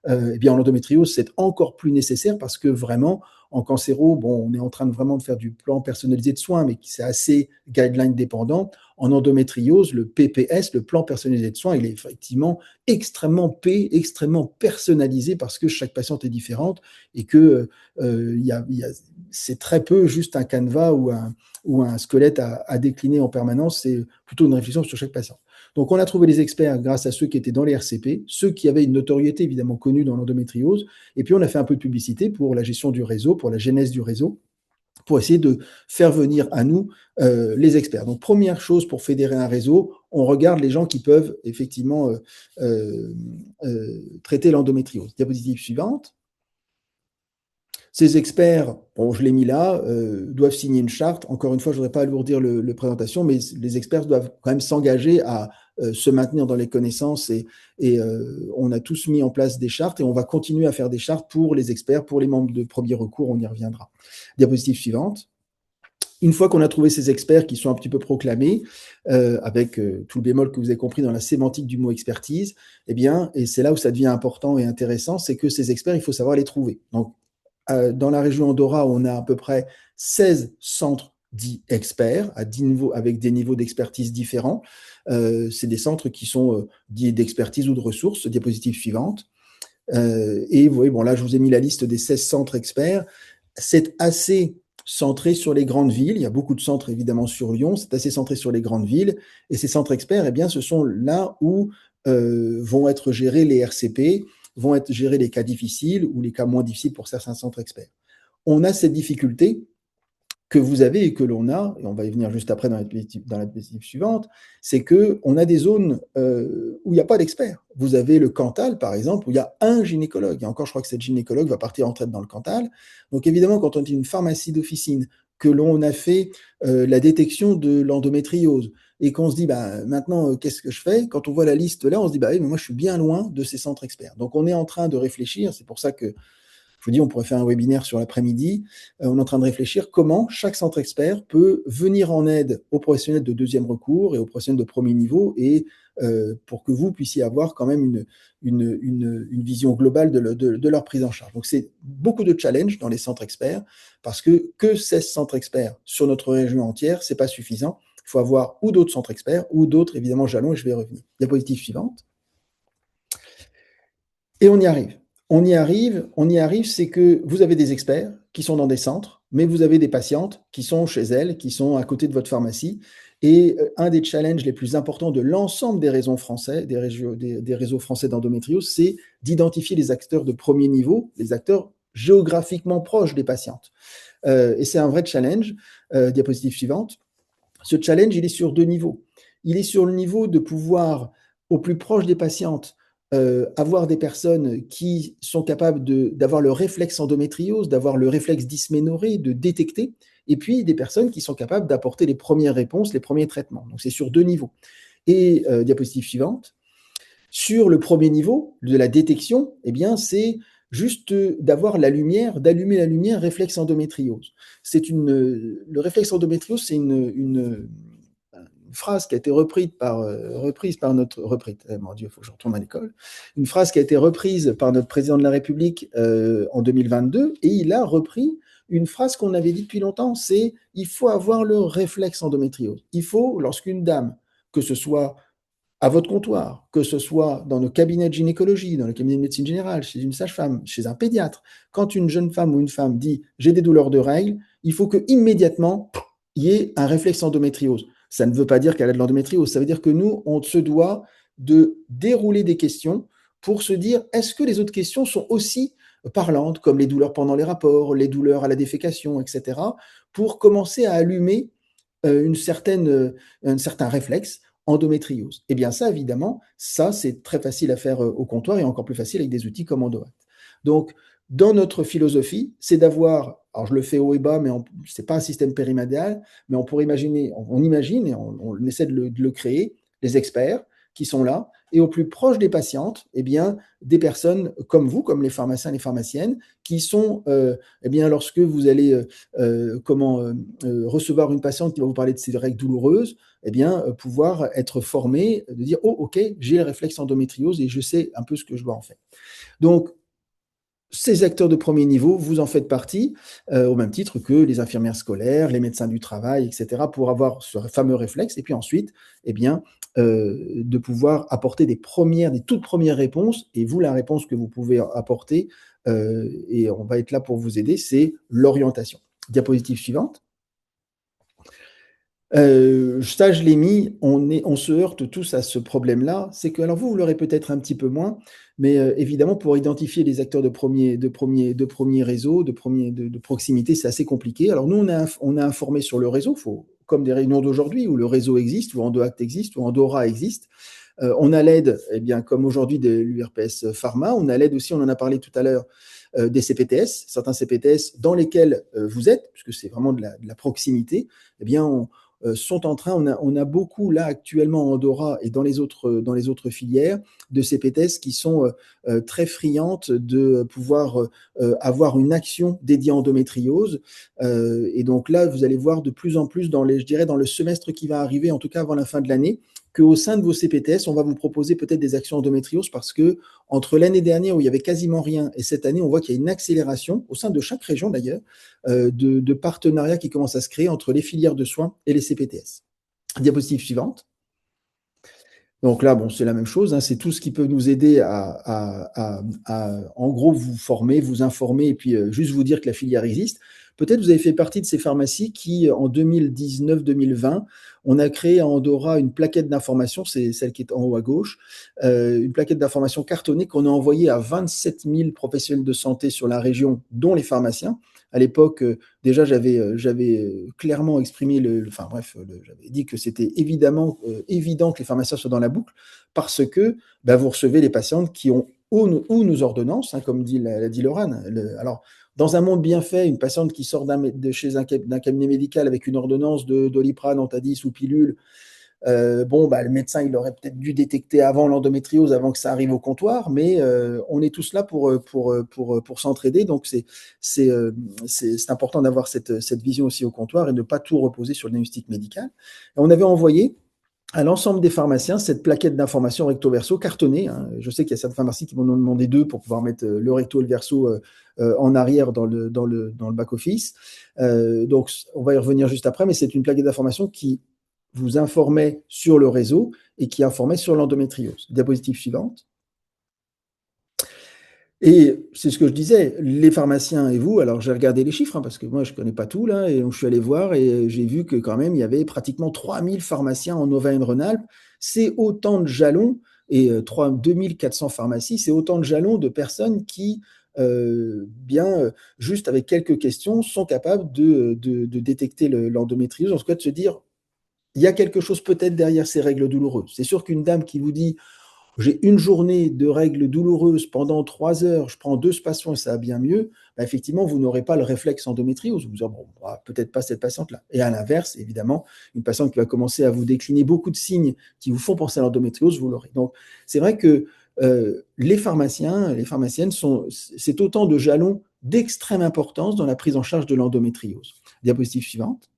C: Eh bien, en endométriose, c'est encore plus nécessaire, parce que vraiment, en cancéro, on est en train de vraiment faire du plan personnalisé de soins, mais c'est assez guideline dépendant. En endométriose, le PPS, le plan personnalisé de soins, il est effectivement extrêmement personnalisé, parce que chaque patiente est différente, et que c'est très peu juste un canevas ou un squelette à décliner en permanence. C'est plutôt une réflexion sur chaque patient. Donc, on a trouvé les experts grâce à ceux qui étaient dans les RCP, ceux qui avaient une notoriété évidemment connue dans l'endométriose, et puis on a fait un peu de publicité pour la gestion du réseau, pour la genèse du réseau, pour essayer de faire venir à nous les experts. Donc, première chose pour fédérer un réseau, on regarde les gens qui peuvent effectivement traiter l'endométriose. Diapositive suivante. Ces experts, je l'ai mis là, doivent signer une charte. Encore une fois, je ne voudrais pas alourdir le présentation, mais les experts doivent quand même s'engager à se maintenir dans les connaissances, et on a tous mis en place des chartes, et on va continuer à faire des chartes pour les experts, pour les membres de premier recours, on y reviendra. Diapositive suivante. Une fois qu'on a trouvé ces experts qui sont un petit peu proclamés, avec tout le bémol que vous avez compris dans la sémantique du mot expertise, eh bien, et c'est là où ça devient important et intéressant, c'est que ces experts, il faut savoir les trouver. Donc, dans la région Andorra, on a à peu près 16 centres dits experts, à 10 niveaux, avec des niveaux d'expertise différents. C'est des centres qui sont dits d'expertise ou de ressources. Diapositive suivante. Et vous voyez, là, je vous ai mis la liste des 16 centres experts. C'est assez centré sur les grandes villes. Il y a beaucoup de centres, évidemment, sur Lyon. C'est assez centré sur les grandes villes. Et ces centres experts, eh bien, ce sont là où vont être gérés les RCP, vont être gérés les cas difficiles ou les cas moins difficiles pour certains centres experts. On a cette difficulté que vous avez et que l'on a, et on va y venir juste après dans la diapositive suivante, c'est qu'on a des zones où il n'y a pas d'experts. Vous avez le Cantal, par exemple, où il y a un gynécologue, et encore, je crois que cette gynécologue va partir en retraite dans le Cantal. Donc évidemment, quand on est une pharmacie d'officine, que l'on a fait la détection de l'endométriose, et qu'on se dit, maintenant, qu'est-ce que je fais? Quand on voit la liste là, on se dit, oui, mais moi, je suis bien loin de ces centres experts. Donc, on est en train de réfléchir, c'est pour ça que je vous dis, on pourrait faire un webinaire sur l'après-midi. On est en train de réfléchir comment chaque centre expert peut venir en aide aux professionnels de deuxième recours et aux professionnels de premier niveau, et pour que vous puissiez avoir quand même une vision globale de leur prise en charge. Donc, c'est beaucoup de challenges dans les centres experts, parce que 16 centres experts sur notre région entière, c'est pas suffisant. Il faut avoir ou d'autres centres experts ou d'autres, évidemment, jalons, et je vais y revenir. Diapositive suivante. Et on y arrive. On y arrive, c'est que vous avez des experts qui sont dans des centres, mais vous avez des patientes qui sont chez elles, qui sont à côté de votre pharmacie. Et un des challenges les plus importants de l'ensemble des réseaux français, des réseaux français d'endométriose, c'est d'identifier les acteurs de premier niveau, les acteurs géographiquement proches des patientes. Et c'est un vrai challenge. Diapositive suivante. Ce challenge, il est sur deux niveaux. Il est sur le niveau de pouvoir, au plus proche des patientes, avoir des personnes qui sont capables d'avoir le réflexe endométriose, d'avoir le réflexe dysménorrhée, de détecter, et puis des personnes qui sont capables d'apporter les premières réponses, les premiers traitements. Donc c'est sur deux niveaux. Et diapositive suivante. Sur le premier niveau de la détection, eh bien c'est juste d'avoir la lumière, d'allumer la lumière, réflexe endométriose. Le réflexe endométriose, c'est une phrase qui a été reprise par notre mon Dieu, il faut que je retourne à l'école. Une phrase qui a été reprise par notre président de la République en 2022, et il a repris une phrase qu'on avait dit depuis longtemps, c'est il faut avoir le réflexe endométriose. Il faut, lorsqu'une dame, que ce soit à votre comptoir, que ce soit dans nos cabinets de gynécologie, dans le cabinet de médecine générale, chez une sage-femme, chez un pédiatre, quand une jeune femme ou une femme dit « j'ai des douleurs de règles », il faut qu'immédiatement, il y ait un réflexe endométriose. Ça ne veut pas dire qu'elle a de l'endométriose, ça veut dire que nous, on se doit de dérouler des questions pour se dire est-ce que les autres questions sont aussi parlantes, comme les douleurs pendant les rapports, les douleurs à la défécation, etc., pour commencer à allumer un certain réflexe endométriose. Eh bien ça, évidemment, ça c'est très facile à faire au comptoir et encore plus facile avec des outils comme EndoAct. Donc, dans notre philosophie, c'est d'avoir, alors je le fais haut et bas, mais ce n'est pas un système périmadial, mais on pourrait imaginer, on imagine et on essaie de le créer, les experts qui sont là, et au plus proche des patientes, eh bien, des personnes comme vous, comme les pharmaciens et les pharmaciennes, qui sont, eh bien, lorsque vous allez recevoir une patiente qui va vous parler de ses règles douloureuses, eh bien, pouvoir être formé, de dire, oh, ok, j'ai le réflexe endométriose et je sais un peu ce que je dois en faire. Donc, ces acteurs de premier niveau, vous en faites partie, au même titre que les infirmières scolaires, les médecins du travail, etc., pour avoir ce fameux réflexe. Et puis ensuite, eh bien, de pouvoir apporter des toutes premières réponses. Et vous, la réponse que vous pouvez apporter, et on va être là pour vous aider, c'est l'orientation. Diapositive suivante. Ça, je l'ai mis, on se heurte tous à ce problème-là. C'est que, alors vous l'aurez peut-être un petit peu moins, mais évidemment, pour identifier les acteurs de premier réseau, de proximité, c'est assez compliqué. Alors nous, on a informé sur le réseau, comme des réunions d'aujourd'hui où le réseau existe, où EndoAct existe, où Endora existe. On a l'aide, eh bien, comme aujourd'hui de l'URPS Pharma, on a l'aide aussi, on en a parlé tout à l'heure, des CPTS, certains CPTS dans lesquels vous êtes, puisque c'est vraiment de la proximité, eh bien, sont en train, on a beaucoup là actuellement en Endora et dans les autres filières de CPTS qui sont très friandes de pouvoir avoir une action dédiée à endométriose. Et donc là, vous allez voir de plus en plus je dirais dans le semestre qui va arriver, en tout cas avant la fin de l'année, qu'au sein de vos CPTS, on va vous proposer peut-être des actions endométriose parce que entre l'année dernière où il y avait quasiment rien et cette année, on voit qu'il y a une accélération au sein de chaque région d'ailleurs de partenariats qui commencent à se créer entre les filières de soins et les CPTS. Diapositive suivante. Donc là, bon, c'est la même chose, hein, c'est tout ce qui peut nous aider à en gros, vous former, vous informer et puis juste vous dire que la filière existe. Peut-être vous avez fait partie de ces pharmacies qui, en 2019-2020, on a créé à Endora une plaquette d'information, c'est celle qui est en haut à gauche, une plaquette d'information cartonnée qu'on a envoyée à 27 000 professionnels de santé sur la région, dont les pharmaciens. À l'époque, déjà, j'avais clairement exprimé j'avais dit que c'était évident que les pharmaciens soient dans la boucle parce que vous recevez les patientes qui ont ou nos ordonnances, hein, comme l'a dit Laurane. Alors, dans un monde bien fait, une patiente qui sort d'un cabinet médical avec une ordonnance de Doliprane, Antadis ou pilule, le médecin, il aurait peut-être dû détecter avant l'endométriose, avant que ça arrive au comptoir, mais on est tous là pour s'entraider. Donc, c'est important d'avoir cette vision aussi au comptoir et de ne pas tout reposer sur le diagnostic médical. Et on avait envoyé à l'ensemble des pharmaciens cette plaquette d'information recto-verso cartonnée. Hein. Je sais qu'il y a certaines pharmacies qui m'en ont demandé 2 pour pouvoir mettre le recto et le verso en arrière dans le back-office. Donc, on va y revenir juste après, mais c'est une plaquette d'information qui vous informait sur le réseau et qui informait sur l'endométriose. Diapositive suivante. Et c'est ce que je disais, les pharmaciens et vous, alors j'ai regardé les chiffres, parce que moi je ne connais pas tout là, et donc je suis allé voir et j'ai vu que quand même il y avait pratiquement 3000 pharmaciens en Auvergne-Rhône-Alpes. C'est autant de jalons, et 2400 pharmacies, c'est autant de jalons de personnes qui, juste avec quelques questions, sont capables de détecter l'endométriose, en tout cas de se dire, il y a quelque chose peut-être derrière ces règles douloureuses. C'est sûr qu'une dame qui vous dit, j'ai une journée de règles douloureuses pendant 3 heures, je prends 2 spations et ça va bien mieux, bah effectivement, vous n'aurez pas le réflexe endométriose. Vous vous direz, bon, bah, peut-être pas cette patiente-là. Et à l'inverse, évidemment, une patiente qui va commencer à vous décliner beaucoup de signes qui vous font penser à l'endométriose, vous l'aurez. Donc, c'est vrai que les pharmaciens, les pharmaciennes, c'est autant de jalons d'extrême importance dans la prise en charge de l'endométriose. Diapositive suivante.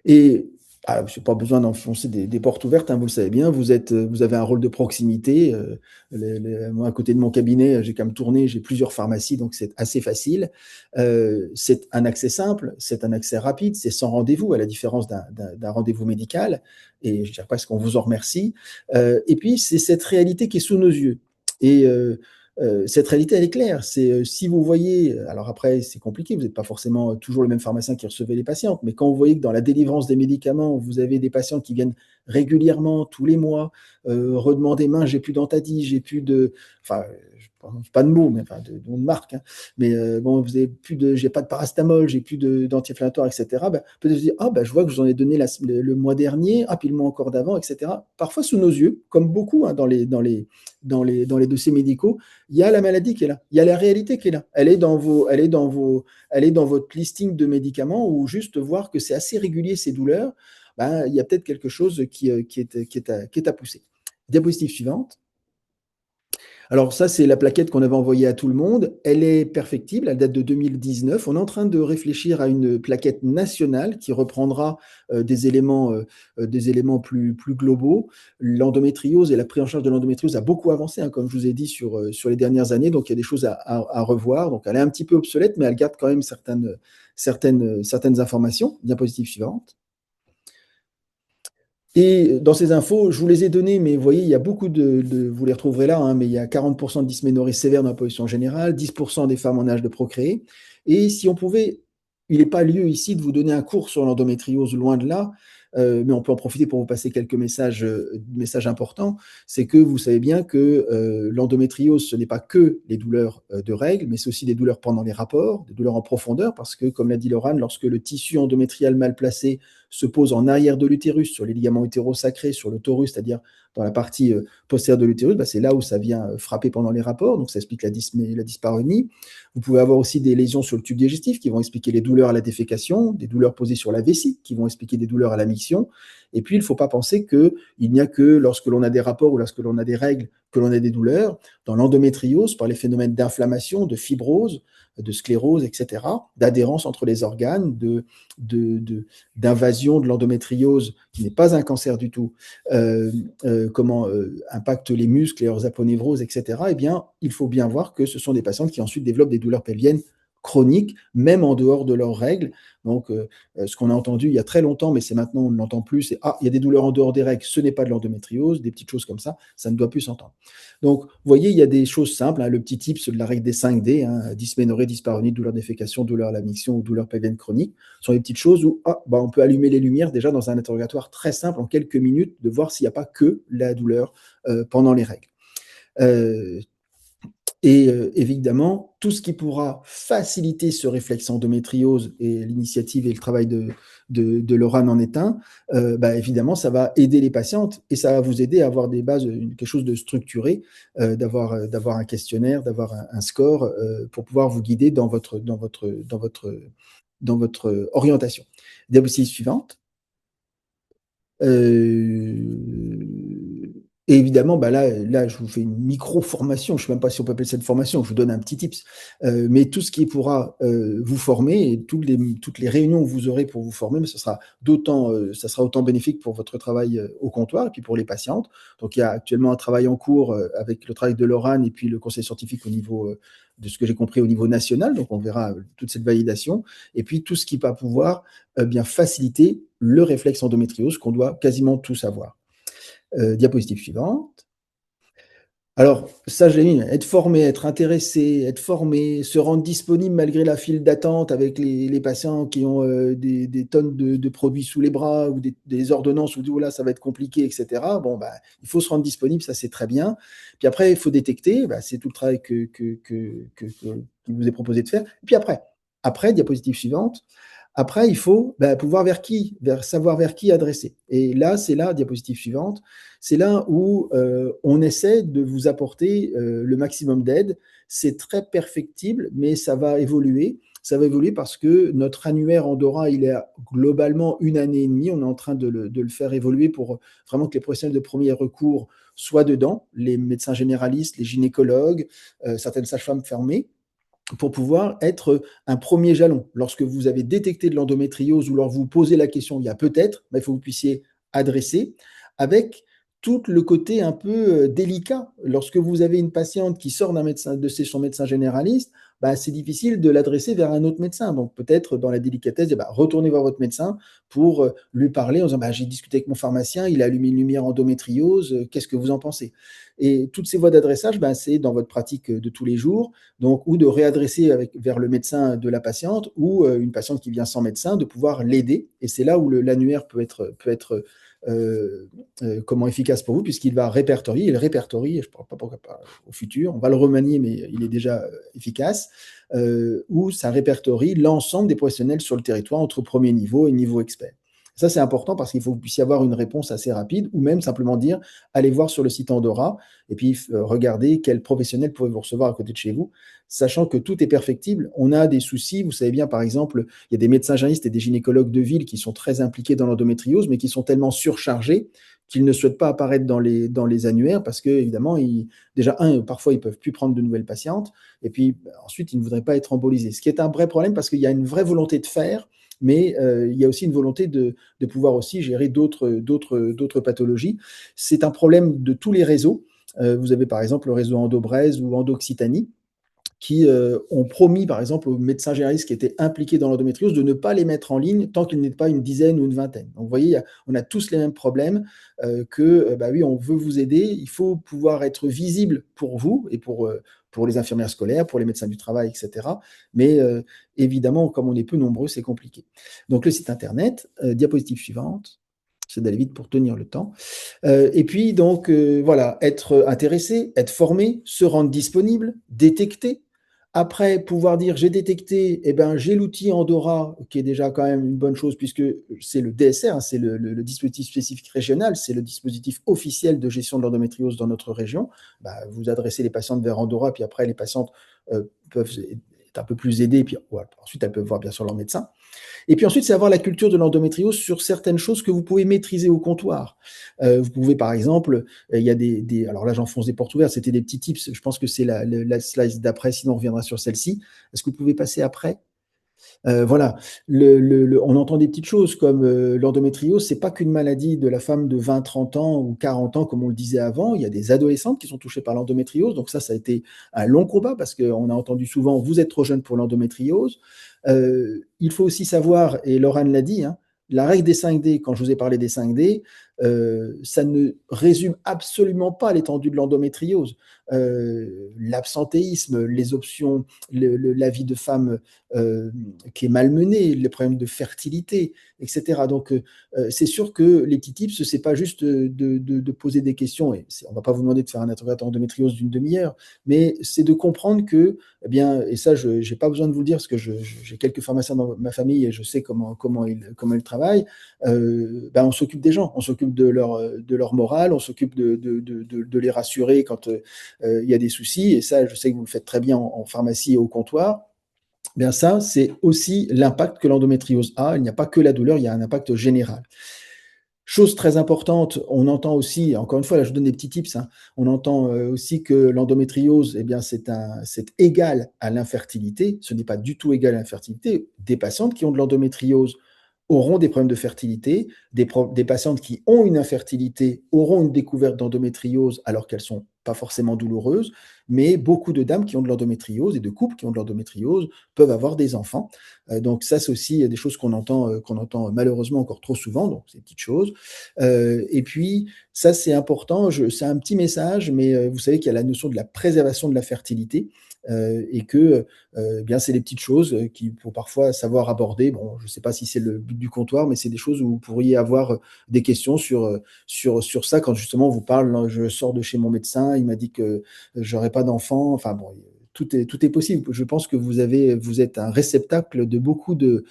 C: Et je n'ai pas besoin d'enfoncer des portes ouvertes, hein, vous le savez bien, vous avez un rôle de proximité. Moi, à côté de mon cabinet, j'ai qu'à me tourner, j'ai plusieurs pharmacies, donc c'est assez facile. C'est un accès simple, c'est un accès rapide, c'est sans rendez-vous, à la différence d'un rendez-vous médical, et je dirais presque qu'on vous en remercie. Et puis, c'est cette réalité qui est sous nos yeux. Et cette réalité, elle est claire. C'est si vous voyez, alors après, c'est compliqué, vous n'êtes pas forcément toujours le même pharmacien qui recevait les patientes, mais quand vous voyez que dans la délivrance des médicaments, vous avez des patients qui viennent régulièrement, tous les mois, redemander, mince, j'ai plus d'Antadie, j'ai plus de, enfin, je ne prononce pas de mots, mais enfin, de marque, hein, mais bon, vous avez plus de, j'ai pas de paracétamol, j'ai plus d'anti-inflammatoire, etc. Ben, peut-être se dire, ah, ben, je vois que je vous en ai donné le mois dernier, ah, puis le mois encore d'avant, etc. Parfois sous nos yeux, comme beaucoup, hein, dans les dossiers médicaux, il y a la maladie qui est là, il y a la réalité qui est là. Elle est dans votre listing de médicaments, ou juste voir que c'est assez régulier ces douleurs, ben, il y a peut-être quelque chose qui est à pousser. Diapositive suivante. Alors ça, c'est la plaquette qu'on avait envoyée à tout le monde. Elle est perfectible, elle date de 2019. On est en train de réfléchir à une plaquette nationale qui reprendra des éléments plus globaux. L'endométriose et la prise en charge de l'endométriose a beaucoup avancé, hein, comme je vous ai dit, sur les dernières années. Donc il y a des choses à revoir. Donc elle est un petit peu obsolète, mais elle garde quand même certaines informations. Diapositive suivante. Et dans ces infos, je vous les ai données, mais vous voyez, il y a beaucoup vous les retrouverez là, hein, mais il y a 40% de dysménorrhée sévère dans la population générale, 10% des femmes en âge de procréer. Et si on pouvait, il n'est pas lieu ici de vous donner un cours sur l'endométriose, loin de là, mais on peut en profiter pour vous passer quelques messages importants. C'est que vous savez bien que l'endométriose, ce n'est pas que les douleurs de règles, mais c'est aussi des douleurs pendant les rapports, des douleurs en profondeur, parce que, comme l'a dit Laurent, lorsque le tissu endométrial mal placé se pose en arrière de l'utérus, sur les ligaments utérosacrés, sur le torus, c'est-à-dire dans la partie postérieure de l'utérus, bah, c'est là où ça vient frapper pendant les rapports, donc ça explique la dyspareunie. Vous pouvez avoir aussi des lésions sur le tube digestif qui vont expliquer les douleurs à la défécation, des douleurs posées sur la vessie qui vont expliquer des douleurs à la miction. Et puis, il ne faut pas penser qu'il n'y a que lorsque l'on a des rapports ou lorsque l'on a des règles que l'on a des douleurs. Dans l'endométriose, par les phénomènes d'inflammation, de fibrose, de sclérose, etc., d'adhérence entre les organes, d'invasion de l'endométriose, qui n'est pas un cancer du tout, impacte les muscles et leurs aponevroses, etc., eh bien, il faut bien voir que ce sont des patientes qui ensuite développent des douleurs pelviennes chroniques, même en dehors de leurs règles. Donc, ce qu'on a entendu il y a très longtemps, mais c'est maintenant, on ne l'entend plus, c'est « Ah, il y a des douleurs en dehors des règles, ce n'est pas de l'endométriose », des petites choses comme ça ne doit plus s'entendre. Donc, vous voyez, il y a des choses simples, hein, le petit tips de la règle des 5D, hein, dysménorrhée, dyspareunie, douleur défécation, douleur à la miction ou douleur pelvienne chronique, sont des petites choses où on peut allumer les lumières déjà dans un interrogatoire très simple, en quelques minutes, de voir s'il n'y a pas que la douleur pendant les règles. Et évidemment, tout ce qui pourra faciliter ce réflexe endométriose, et l'initiative et le travail de Laurent en est un, évidemment, ça va aider les patientes et ça va vous aider à avoir des bases, quelque chose de structuré, d'avoir un questionnaire, d'avoir un score pour pouvoir vous guider dans votre orientation. Diapositive suivante. Et évidemment, là, je vous fais une micro-formation. Je ne sais même pas si on peut appeler ça une formation. Je vous donne un petit tips. Mais tout ce qui pourra vous former et toutes les réunions que vous aurez pour vous former, mais ça sera autant bénéfique pour votre travail au comptoir et puis pour les patientes. Donc, il y a actuellement un travail en cours avec le travail de Lorane et puis le conseil scientifique au niveau, de ce que j'ai compris, au niveau national. Donc, on verra toute cette validation. Et puis, tout ce qui va pouvoir bien faciliter le réflexe endométriose qu'on doit quasiment tous avoir. Diapositive suivante. Alors, ça, je l'ai mis, être formé, être intéressé, être formé, se rendre disponible malgré la file d'attente avec les patients qui ont des tonnes de produits sous les bras ou des ordonnances où oh là, ça va être compliqué, etc. Bon, il faut se rendre disponible, ça c'est très bien. Puis après, il faut détecter, c'est tout le travail qu'il vous est proposé de faire. Et puis après, diapositive suivante, après, il faut savoir vers qui adresser. Et là, c'est la diapositive suivante. C'est là où on essaie de vous apporter le maximum d'aide. C'est très perfectible, mais ça va évoluer. Ça va évoluer parce que notre annuaire Andorra, il est à globalement 1 année et demie. On est en train de le faire évoluer pour vraiment que les professionnels de premier recours soient dedans, les médecins généralistes, les gynécologues, certaines sages-femmes fermées, pour pouvoir être un premier jalon. Lorsque vous avez détecté de l'endométriose ou lorsque vous posez la question, il y a peut-être, il faut que vous puissiez adresser avec tout le côté un peu délicat. Lorsque vous avez une patiente qui sort de chez son médecin généraliste, c'est difficile de l'adresser vers un autre médecin. Donc peut-être dans la délicatesse, retournez voir votre médecin pour lui parler en disant j'ai discuté avec mon pharmacien, il a allumé une lumière endométriose, qu'est-ce que vous en pensez? Et toutes ces voies d'adressage, c'est dans votre pratique de tous les jours, donc ou de réadresser vers le médecin de la patiente ou une patiente qui vient sans médecin, de pouvoir l'aider. Et c'est là où l'annuaire peut être comment efficace pour vous, puisqu'il va répertorier, je ne parle pas pourquoi pas au futur, on va le remanier, mais il est déjà efficace, où ça répertorie l'ensemble des professionnels sur le territoire entre premier niveau et niveau expert. Ça, c'est important parce qu'il faut que vous puissiez avoir une réponse assez rapide ou même simplement dire, allez voir sur le site Andorra et puis regardez quel professionnel pouvez vous recevoir à côté de chez vous, sachant que tout est perfectible. On a des soucis, vous savez bien, par exemple, il y a des médecins généralistes et des gynécologues de ville qui sont très impliqués dans l'endométriose, mais qui sont tellement surchargés qu'ils ne souhaitent pas apparaître dans les annuaires parce que, évidemment, parfois, ils ne peuvent plus prendre de nouvelles patientes et puis ensuite, ils ne voudraient pas être embolisés. Ce qui est un vrai problème parce qu'il y a une vraie volonté de faire, mais il y a aussi une volonté de pouvoir aussi gérer d'autres pathologies. C'est un problème de tous les réseaux. Vous avez par exemple le réseau Endo-Braise ou Endo-Occitanie qui ont promis par exemple aux médecins généralistes qui étaient impliqués dans l'endométriose de ne pas les mettre en ligne tant qu'ils n'étaient pas une dizaine ou une vingtaine. Donc vous voyez, on a tous les mêmes problèmes oui, on veut vous aider, il faut pouvoir être visible pour vous et pour les infirmières scolaires, pour les médecins du travail, etc. Mais évidemment, comme on est peu nombreux, c'est compliqué. Donc le site internet, diapositive suivante. J'essaie d'aller vite pour tenir le temps. Et puis, donc, voilà, être intéressé, être formé, se rendre disponible, détecter. Après, pouvoir dire j'ai détecté, j'ai l'outil Andorra, qui est déjà quand même une bonne chose, puisque c'est le DSR, c'est le dispositif spécifique régional, c'est le dispositif officiel de gestion de l'endométriose dans notre région. Vous adressez les patientes vers Andorra, puis après, les patientes peuvent être un peu plus aidées, puis ensuite, elles peuvent voir bien sûr leur médecin. Et puis ensuite, c'est avoir la culture de l'endométriose sur certaines choses que vous pouvez maîtriser au comptoir. Vous pouvez, par exemple, il y a alors là, j'enfonce des portes ouvertes, c'était des petits tips, je pense que c'est la slide d'après, sinon on reviendra sur celle-ci. Est-ce que vous pouvez passer après? Voilà, on entend des petites choses comme l'endométriose, c'est pas qu'une maladie de la femme de 20, 30 ans ou 40 ans, comme on le disait avant. Il y a des adolescentes qui sont touchées par l'endométriose. Donc ça a été un long combat parce qu'on a entendu souvent, vous êtes trop jeune pour l'endométriose. Il faut aussi savoir, et Laurent l'a dit, la règle des 5D, quand je vous ai parlé des 5D, ça ne résume absolument pas l'étendue de l'endométriose. L'absentéisme, les options, la vie de femme qui est malmenée, les problèmes de fertilité, etc. Donc, c'est sûr que les petits tips, c'est pas juste de poser des questions, et on va pas vous demander de faire un interrogatoire endométriose d'une demi-heure, mais c'est de comprendre que, et ça, je n'ai pas besoin de vous le dire, parce que j'ai quelques pharmaciens dans ma famille et je sais comment ils travaillent, on s'occupe des gens, on s'occupe de leur morale, on s'occupe de les rassurer quand il y a des soucis, et ça, je sais que vous le faites très bien en pharmacie et au comptoir. Bien ça, c'est aussi l'impact que l'endométriose a. Il n'y a pas que la douleur, il y a un impact général. Chose très importante, on entend aussi, encore une fois, là je vous donne des petits tips, hein, on entend aussi que l'endométriose, eh bien, c'est égal à l'infertilité. Ce n'est pas du tout égal à l'infertilité. Des patientes qui ont de l'endométriose auront des problèmes de fertilité, des patientes qui ont une infertilité auront une découverte d'endométriose alors qu'elles ne sont pas forcément douloureuses, mais beaucoup de dames qui ont de l'endométriose et de couples qui ont de l'endométriose peuvent avoir des enfants. Donc ça, c'est aussi des choses qu'on entend malheureusement encore trop souvent, donc c'est des petites choses. Et puis, ça c'est important, c'est un petit message, mais vous savez qu'il y a la notion de la préservation de la fertilité. Et que bien c'est des petites choses qu'il faut parfois savoir aborder. Bon, je ne sais pas si c'est le but du comptoir, mais c'est des choses où vous pourriez avoir des questions sur ça quand justement on vous parle. Je sors de chez mon médecin, il m'a dit que j'aurais pas d'enfant. Enfin bon, tout est possible. Je pense que vous êtes un réceptacle de beaucoup de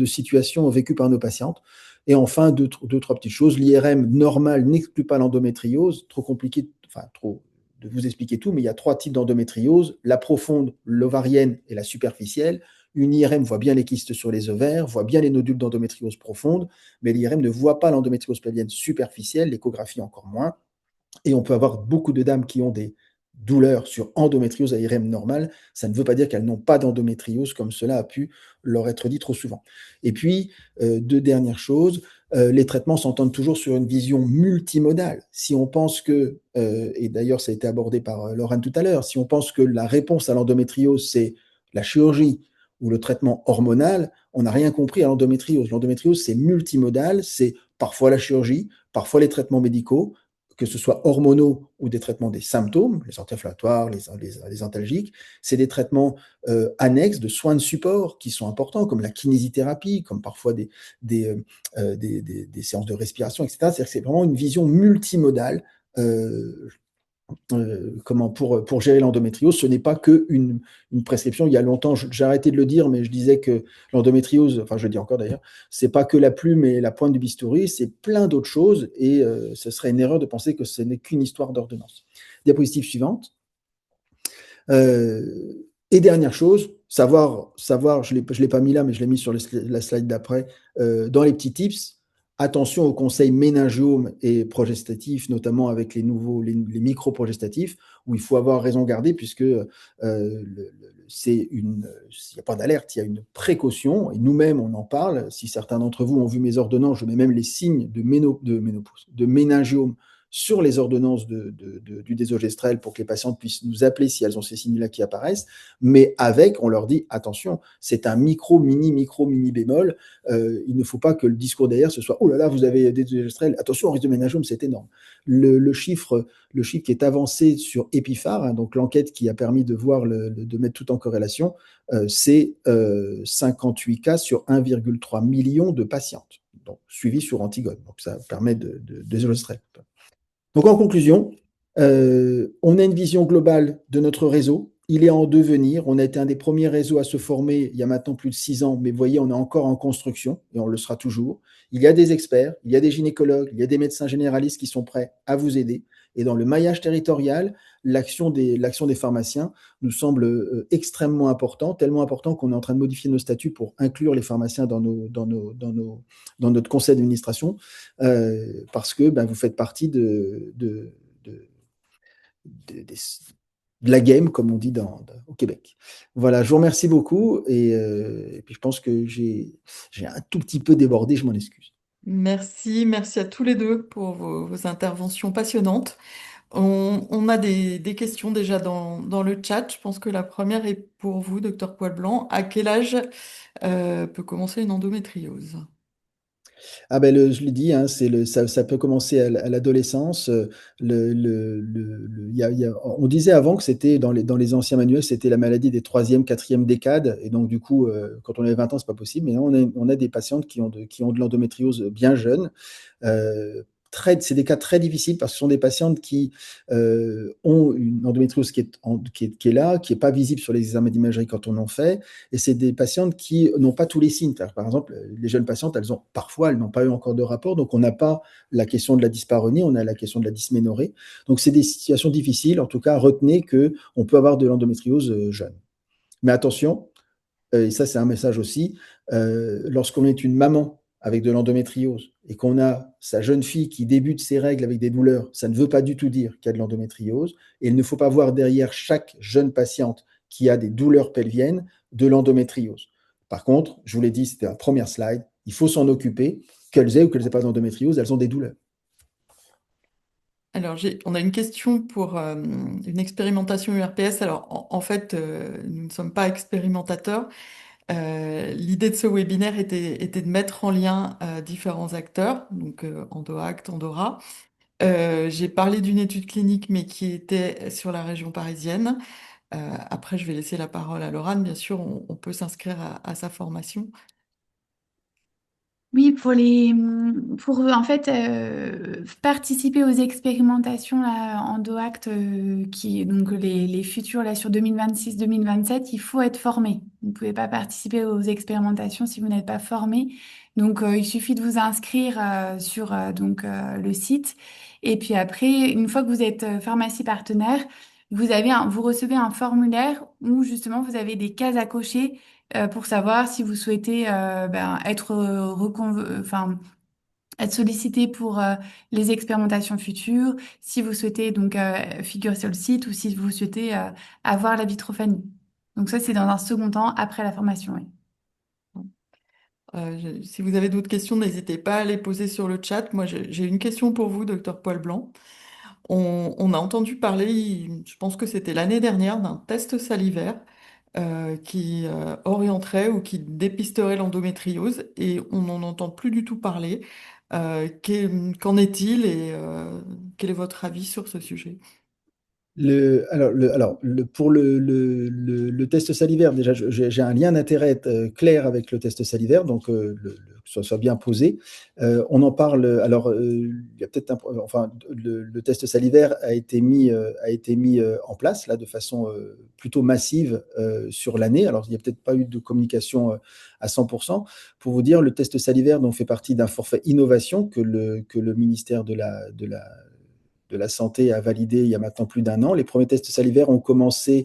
C: situations vécues par nos patientes. Et enfin, deux, trois petites choses. L'IRM normal n'exclut pas l'endométriose. Trop compliqué, enfin trop de vous expliquer tout, mais il y a 3 types d'endométriose, la profonde, l'ovarienne et la superficielle. Une IRM voit bien les kystes sur les ovaires, voit bien les nodules d'endométriose profonde, mais l'IRM ne voit pas l'endométriose pelvienne superficielle, l'échographie encore moins. Et on peut avoir beaucoup de dames qui ont des douleurs sur endométriose à IRM normale. Ça ne veut pas dire qu'elles n'ont pas d'endométriose, comme cela a pu leur être dit trop souvent. Et puis, deux dernières choses, les traitements s'entendent toujours sur une vision multimodale. Si on pense que, et d'ailleurs ça a été abordé par Laurent tout à l'heure, si on pense que la réponse à l'endométriose, c'est la chirurgie ou le traitement hormonal, on n'a rien compris à l'endométriose. L'endométriose, c'est multimodal, c'est parfois la chirurgie, parfois les traitements médicaux, que ce soit hormonaux ou des traitements des symptômes, les anti-inflammatoires, les antalgiques, c'est des traitements annexes de soins de support qui sont importants, comme la kinésithérapie, comme parfois des séances de respiration, etc. C'est-à-dire que c'est vraiment une vision multimodale pour gérer l'endométriose. Ce n'est pas qu'une une prescription. Il y a longtemps, j'ai arrêté de le dire, mais je disais que l'endométriose, enfin je le dis encore d'ailleurs, c'est pas que la plume et la pointe du bistouri, c'est plein d'autres choses et ce serait une erreur de penser que ce n'est qu'une histoire d'ordonnance. Diapositive suivante. Et dernière chose, je l'ai pas mis là, mais je l'ai mis sur la slide d'après, dans les petits tips, attention aux conseils méningiome et progestatifs, notamment avec les micro-progestatifs, où il faut avoir raison gardée, puisque il n'y a pas d'alerte, il y a une précaution, et nous-mêmes on en parle. Si certains d'entre vous ont vu mes ordonnances, je mets même les signes de ménopause, de méningiome sur les ordonnances du désogestrel pour que les patientes puissent nous appeler si elles ont ces signes-là qui apparaissent, mais avec, on leur dit, attention, c'est un micro, mini bémol, il ne faut pas que le discours derrière ce soit, oh là là, vous avez des désogestrel, attention, au risque de méningiome, c'est énorme. Le chiffre qui est avancé sur Epiphar, hein, donc l'enquête qui a permis de voir, de mettre tout en corrélation, c'est 58 cas sur 1,3 million de patientes, donc suivies sur Antigone. Donc ça permet de désogestrel. Donc en conclusion, on a une vision globale de notre réseau. Il est en devenir. On a été un des premiers réseaux à se former il y a maintenant plus de 6 ans, mais vous voyez, on est encore en construction et on le sera toujours. Il y a des experts, il y a des gynécologues, il y a des médecins généralistes qui sont prêts à vous aider. Et dans le maillage territorial, l'action des pharmaciens nous semble extrêmement important, tellement important qu'on est en train de modifier nos statuts pour inclure les pharmaciens dans notre conseil d'administration, parce que vous faites partie de la game, comme on dit au Québec. Voilà, je vous remercie beaucoup et puis je pense que j'ai un tout petit peu débordé, je m'en excuse.
A: Merci à tous les deux pour vos interventions passionnantes. On a des questions déjà dans le chat. Je pense que la première est pour vous, docteur Poilblanc. À quel âge peut commencer une endométriose?
C: Ah ben je l'ai dit, hein, ça peut commencer à l'adolescence. On disait avant que c'était dans les anciens manuels, c'était la maladie des troisième, quatrième décades. Et donc du coup, quand on avait 20 ans, c'est pas possible. Mais on a des patientes qui ont de l'endométriose bien jeunes. C'est des cas très difficiles parce que ce sont des patientes qui ont une endométriose qui est là, qui n'est pas visible sur les examens d'imagerie quand on en fait, et c'est des patientes qui n'ont pas tous les signes. Par exemple, les jeunes patientes, parfois, elles n'ont pas eu encore de rapport, donc on n'a pas la question de la dyspareunie, on a la question de la dysménorrhée. Donc c'est des situations difficiles. En tout cas, retenez qu'on peut avoir de l'endométriose jeune. Mais attention, et ça c'est un message aussi, lorsqu'on est une maman avec de l'endométriose et qu'on a sa jeune fille qui débute ses règles avec des douleurs, ça ne veut pas du tout dire qu'il y a de l'endométriose. Et il ne faut pas voir derrière chaque jeune patiente qui a des douleurs pelviennes de l'endométriose. Par contre, je vous l'ai dit, c'était la première slide, il faut s'en occuper, qu'elles aient ou qu'elles aient pas d'endométriose, elles ont des douleurs.
A: Alors, on a une question pour une expérimentation URPS. Alors, en fait, nous ne sommes pas expérimentateurs. L'idée de ce webinaire était de mettre en lien différents acteurs, donc EndoAct, Endora. J'ai parlé d'une étude clinique, mais qui était sur la région parisienne. Après, je vais laisser la parole à Laurane. Bien sûr, on peut s'inscrire à sa formation.
B: Oui, pour en fait participer aux expérimentations là, EndoAct, donc les futurs là sur 2026-2027, il faut être formé. Vous ne pouvez pas participer aux expérimentations si vous n'êtes pas formé. Donc il suffit de vous inscrire sur le site. Et puis après, une fois que vous êtes pharmacie partenaire, vous recevez un formulaire où justement vous avez des cases à cocher pour savoir si vous souhaitez être sollicité pour les expérimentations futures, si vous souhaitez donc figurer sur le site ou si vous souhaitez avoir la vitrophanie. Donc ça, c'est dans un second temps après la formation. Oui.
A: Si vous avez d'autres questions, n'hésitez pas à les poser sur le chat. Moi, j'ai une question pour vous, docteur Poil Blanc. On a entendu parler, je pense que c'était l'année dernière, d'un test salivaire qui orienterait ou qui dépisterait l'endométriose et on n'en entend plus du tout parler. Qu'en est-il et quel est votre avis sur ce sujet?
C: Pour le test salivaire, déjà, j'ai un lien d'intérêt clair avec le test salivaire, donc que ça soit bien posé. On en parle. Alors, il y a peut-être enfin, le test salivaire a été mis en place là de façon plutôt massive sur l'année. Alors, il n'y a peut-être pas eu de communication à 100%. Pour vous dire, le test salivaire dont fait partie d'un forfait innovation que le ministère de la Santé a validé il y a maintenant plus d'un an. Les premiers tests salivaires ont commencé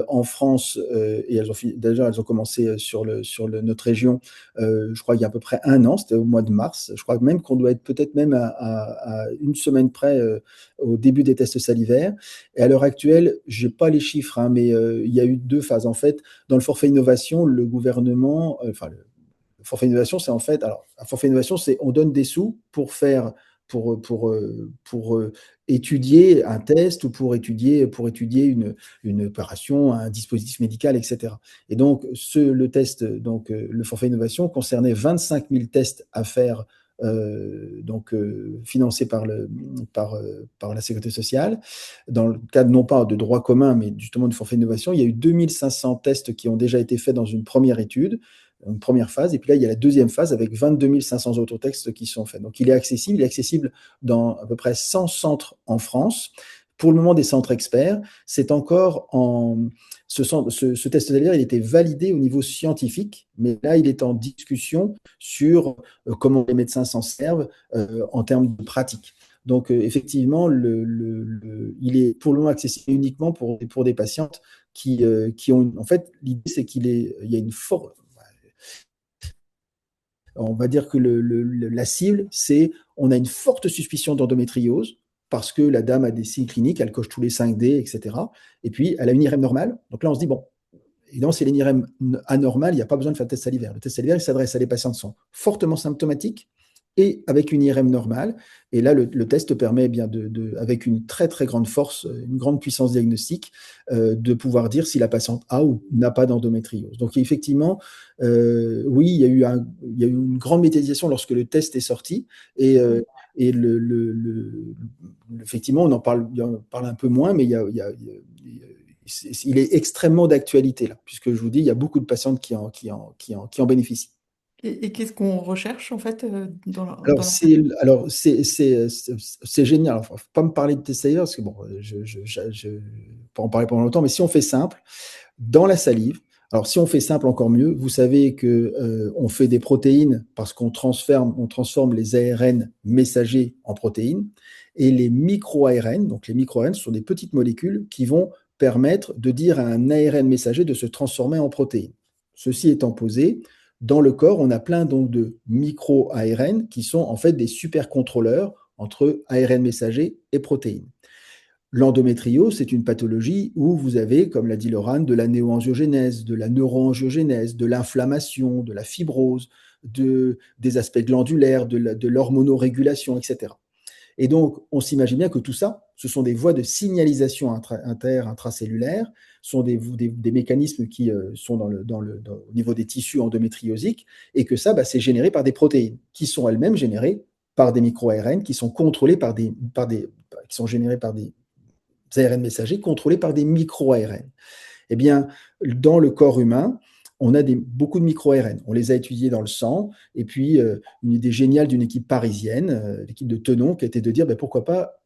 C: en France et elles ont commencé sur notre région, je crois, il y a à peu près un an, c'était au mois de mars. Je crois même qu'on doit être peut-être même à une semaine près au début des tests salivaires. Et à l'heure actuelle, je n'ai pas les chiffres, hein, mais il y a eu deux phases. En fait, dans le forfait innovation, le gouvernement, le forfait innovation, c'est en fait, alors, un forfait innovation, c'est on donne des sous pour faire, pour étudier un test ou pour étudier une opération, un dispositif médical, etc. Et donc, le test, donc, le forfait innovation concernait 25 000 tests à faire, financés par la Sécurité sociale. Dans le cadre non pas de droit commun, mais justement du forfait innovation, il y a eu 2500 tests qui ont déjà été faits dans une première étude, une première phase, et puis là, il y a la deuxième phase avec 22 500 autres textes qui sont faits. Donc, il est accessible dans à peu près 100 centres en France. Pour le moment, des centres experts, c'est encore ce test salivaire, il était validé au niveau scientifique, mais là, il est en discussion sur comment les médecins s'en servent en termes de pratique. Donc, effectivement, il est pour le moment accessible uniquement pour des patientes qui ont. En fait, l'idée, c'est il y a une forte. On va dire que la cible, c'est on a une forte suspicion d'endométriose parce que la dame a des signes cliniques, elle coche tous les 5D, etc. Et puis, elle a une IRM normale. Donc là, on se dit, bon, évidemment, si elle a une IRM anormale, il n'y a pas besoin de faire le test salivaire. Le test salivaire, il s'adresse à des patients qui sont fortement symptomatiques et avec une IRM normale. Et là, le test permet avec une très, très grande force, une grande puissance diagnostique, de pouvoir dire si la patiente a ou n'a pas d'endométriose. Donc, effectivement, oui, il y a eu une grande médiatisation lorsque le test est sorti. Et effectivement, on en parle un peu moins, mais il est extrêmement d'actualité là, puisque je vous dis, il y a beaucoup de patientes qui en bénéficient.
A: Et qu'est-ce qu'on recherche en fait dans
C: C'est génial. Il ne faut pas me parler de test salivaire parce que bon, je peux en parler pendant longtemps, mais si on fait simple, dans la salive, alors si on fait simple encore mieux, vous savez que on fait des protéines parce qu'on transforme les ARN messagers en protéines et les micro-ARN, donc les micro-ARN ce sont des petites molécules qui vont permettre de dire à un ARN messager de se transformer en protéines. Ceci étant posé, dans le corps, on a plein donc de micro-ARN qui sont en fait des supercontrôleurs entre ARN messager et protéines. L'endométriose, c'est une pathologie où vous avez, comme l'a dit Laurent, de la néoangiogénèse, de la neuroangiogénèse, de l'inflammation, de la fibrose, des aspects glandulaires, de l'hormonorégulation, etc. Et donc, on s'imagine bien que tout ça, ce sont des voies de signalisation intracellulaire, sont des mécanismes qui sont au niveau des tissus endométriosiques, et que ça, bah, c'est généré par des protéines, qui sont elles-mêmes générées par des micro-ARN, qui sont contrôlés qui sont générés par des ARN messagers, contrôlés par des micro-ARN. Eh bien, dans le corps humain, on a beaucoup de micro-ARN. On les a étudiés dans le sang. Et puis, une idée géniale d'une équipe parisienne, l'équipe de Tenon, qui était de dire pourquoi pas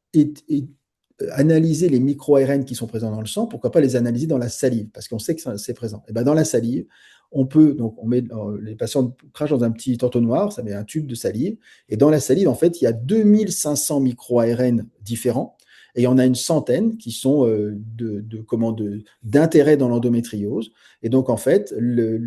C: analyser les micro-ARN qui sont présents dans le sang, pourquoi pas les analyser dans la salive, parce qu'on sait que c'est présent. Et dans la salive, on met les patients crachent dans un petit entonnoir, ça met un tube de salive, et dans la salive, en fait, il y a 2500 micro-ARN différents, et il y en a une centaine qui sont d'intérêt dans l'endométriose. Et donc, en fait, le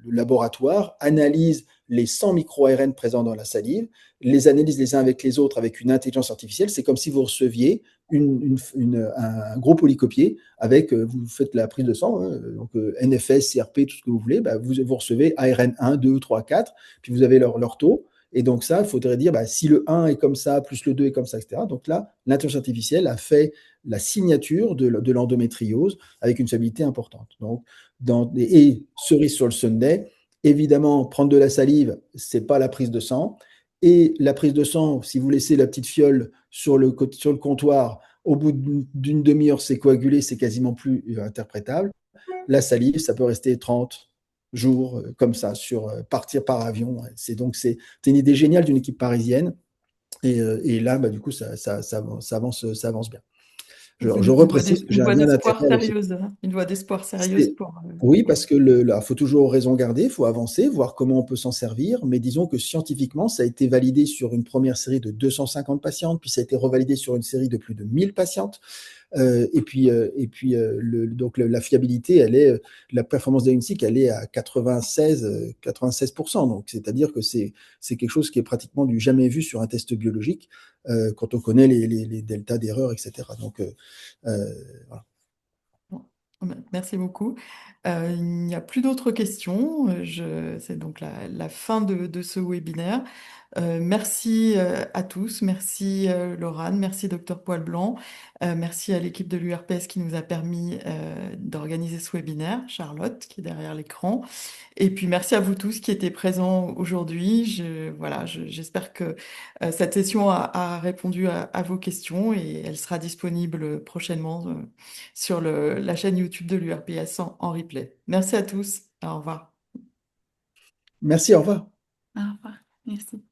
C: laboratoire analyse les 100 micro-ARN présents dans la salive, les analyse les uns avec les autres avec une intelligence artificielle. C'est comme si vous receviez un gros polycopier avec, vous faites la prise de sang, hein, donc NFS, CRP, tout ce que vous voulez, vous recevez ARN 1, 2, 3, 4, puis vous avez leur taux. Et donc ça, il faudrait dire, si le 1 est comme ça, plus le 2 est comme ça, etc. Donc là, l'intelligence artificielle a fait la signature de l'endométriose avec une fiabilité importante. Donc, et cerise sur le sundae, évidemment, prendre de la salive, c'est pas la prise de sang. Et la prise de sang, si vous laissez la petite fiole sur le comptoir, au bout d'une demi-heure, c'est coagulé, c'est quasiment plus interprétable. La salive, ça peut rester 30 jours comme ça, partir par avion. C'est une idée géniale d'une équipe parisienne. Et là, du coup, ça avance bien. Je reprécise que
A: Une
C: j'ai un
A: voie
C: lien
A: d'espoir
C: d'intérêt avec ce.
A: sérieuse, hein. Une voie d'espoir sérieuse pour.
C: Oui, parce que là, faut toujours raison garder, il faut avancer, voir comment on peut s'en servir. Mais disons que scientifiquement, ça a été validé sur une première série de 250 patientes, puis ça a été revalidé sur une série de plus de 1000 patientes. Donc la fiabilité, la performance diagnostique, elle est à 96%. Donc c'est-à-dire que c'est quelque chose qui est pratiquement du jamais vu sur un test biologique quand on connaît les deltas d'erreur, etc. Donc voilà.
A: Bon, merci beaucoup. Il n'y a plus d'autres questions. C'est donc la fin de ce webinaire. Merci à tous. Merci Laurane. Merci Docteur Poil Blanc. Merci à l'équipe de l'URPS qui nous a permis d'organiser ce webinaire. Charlotte qui est derrière l'écran. Et puis merci à vous tous qui étaient présents aujourd'hui. J'espère que cette session a répondu à vos questions et elle sera disponible prochainement sur la chaîne YouTube de l'URPS en replay. Merci à tous. Au revoir.
C: Merci, au revoir.
B: Au revoir. Merci.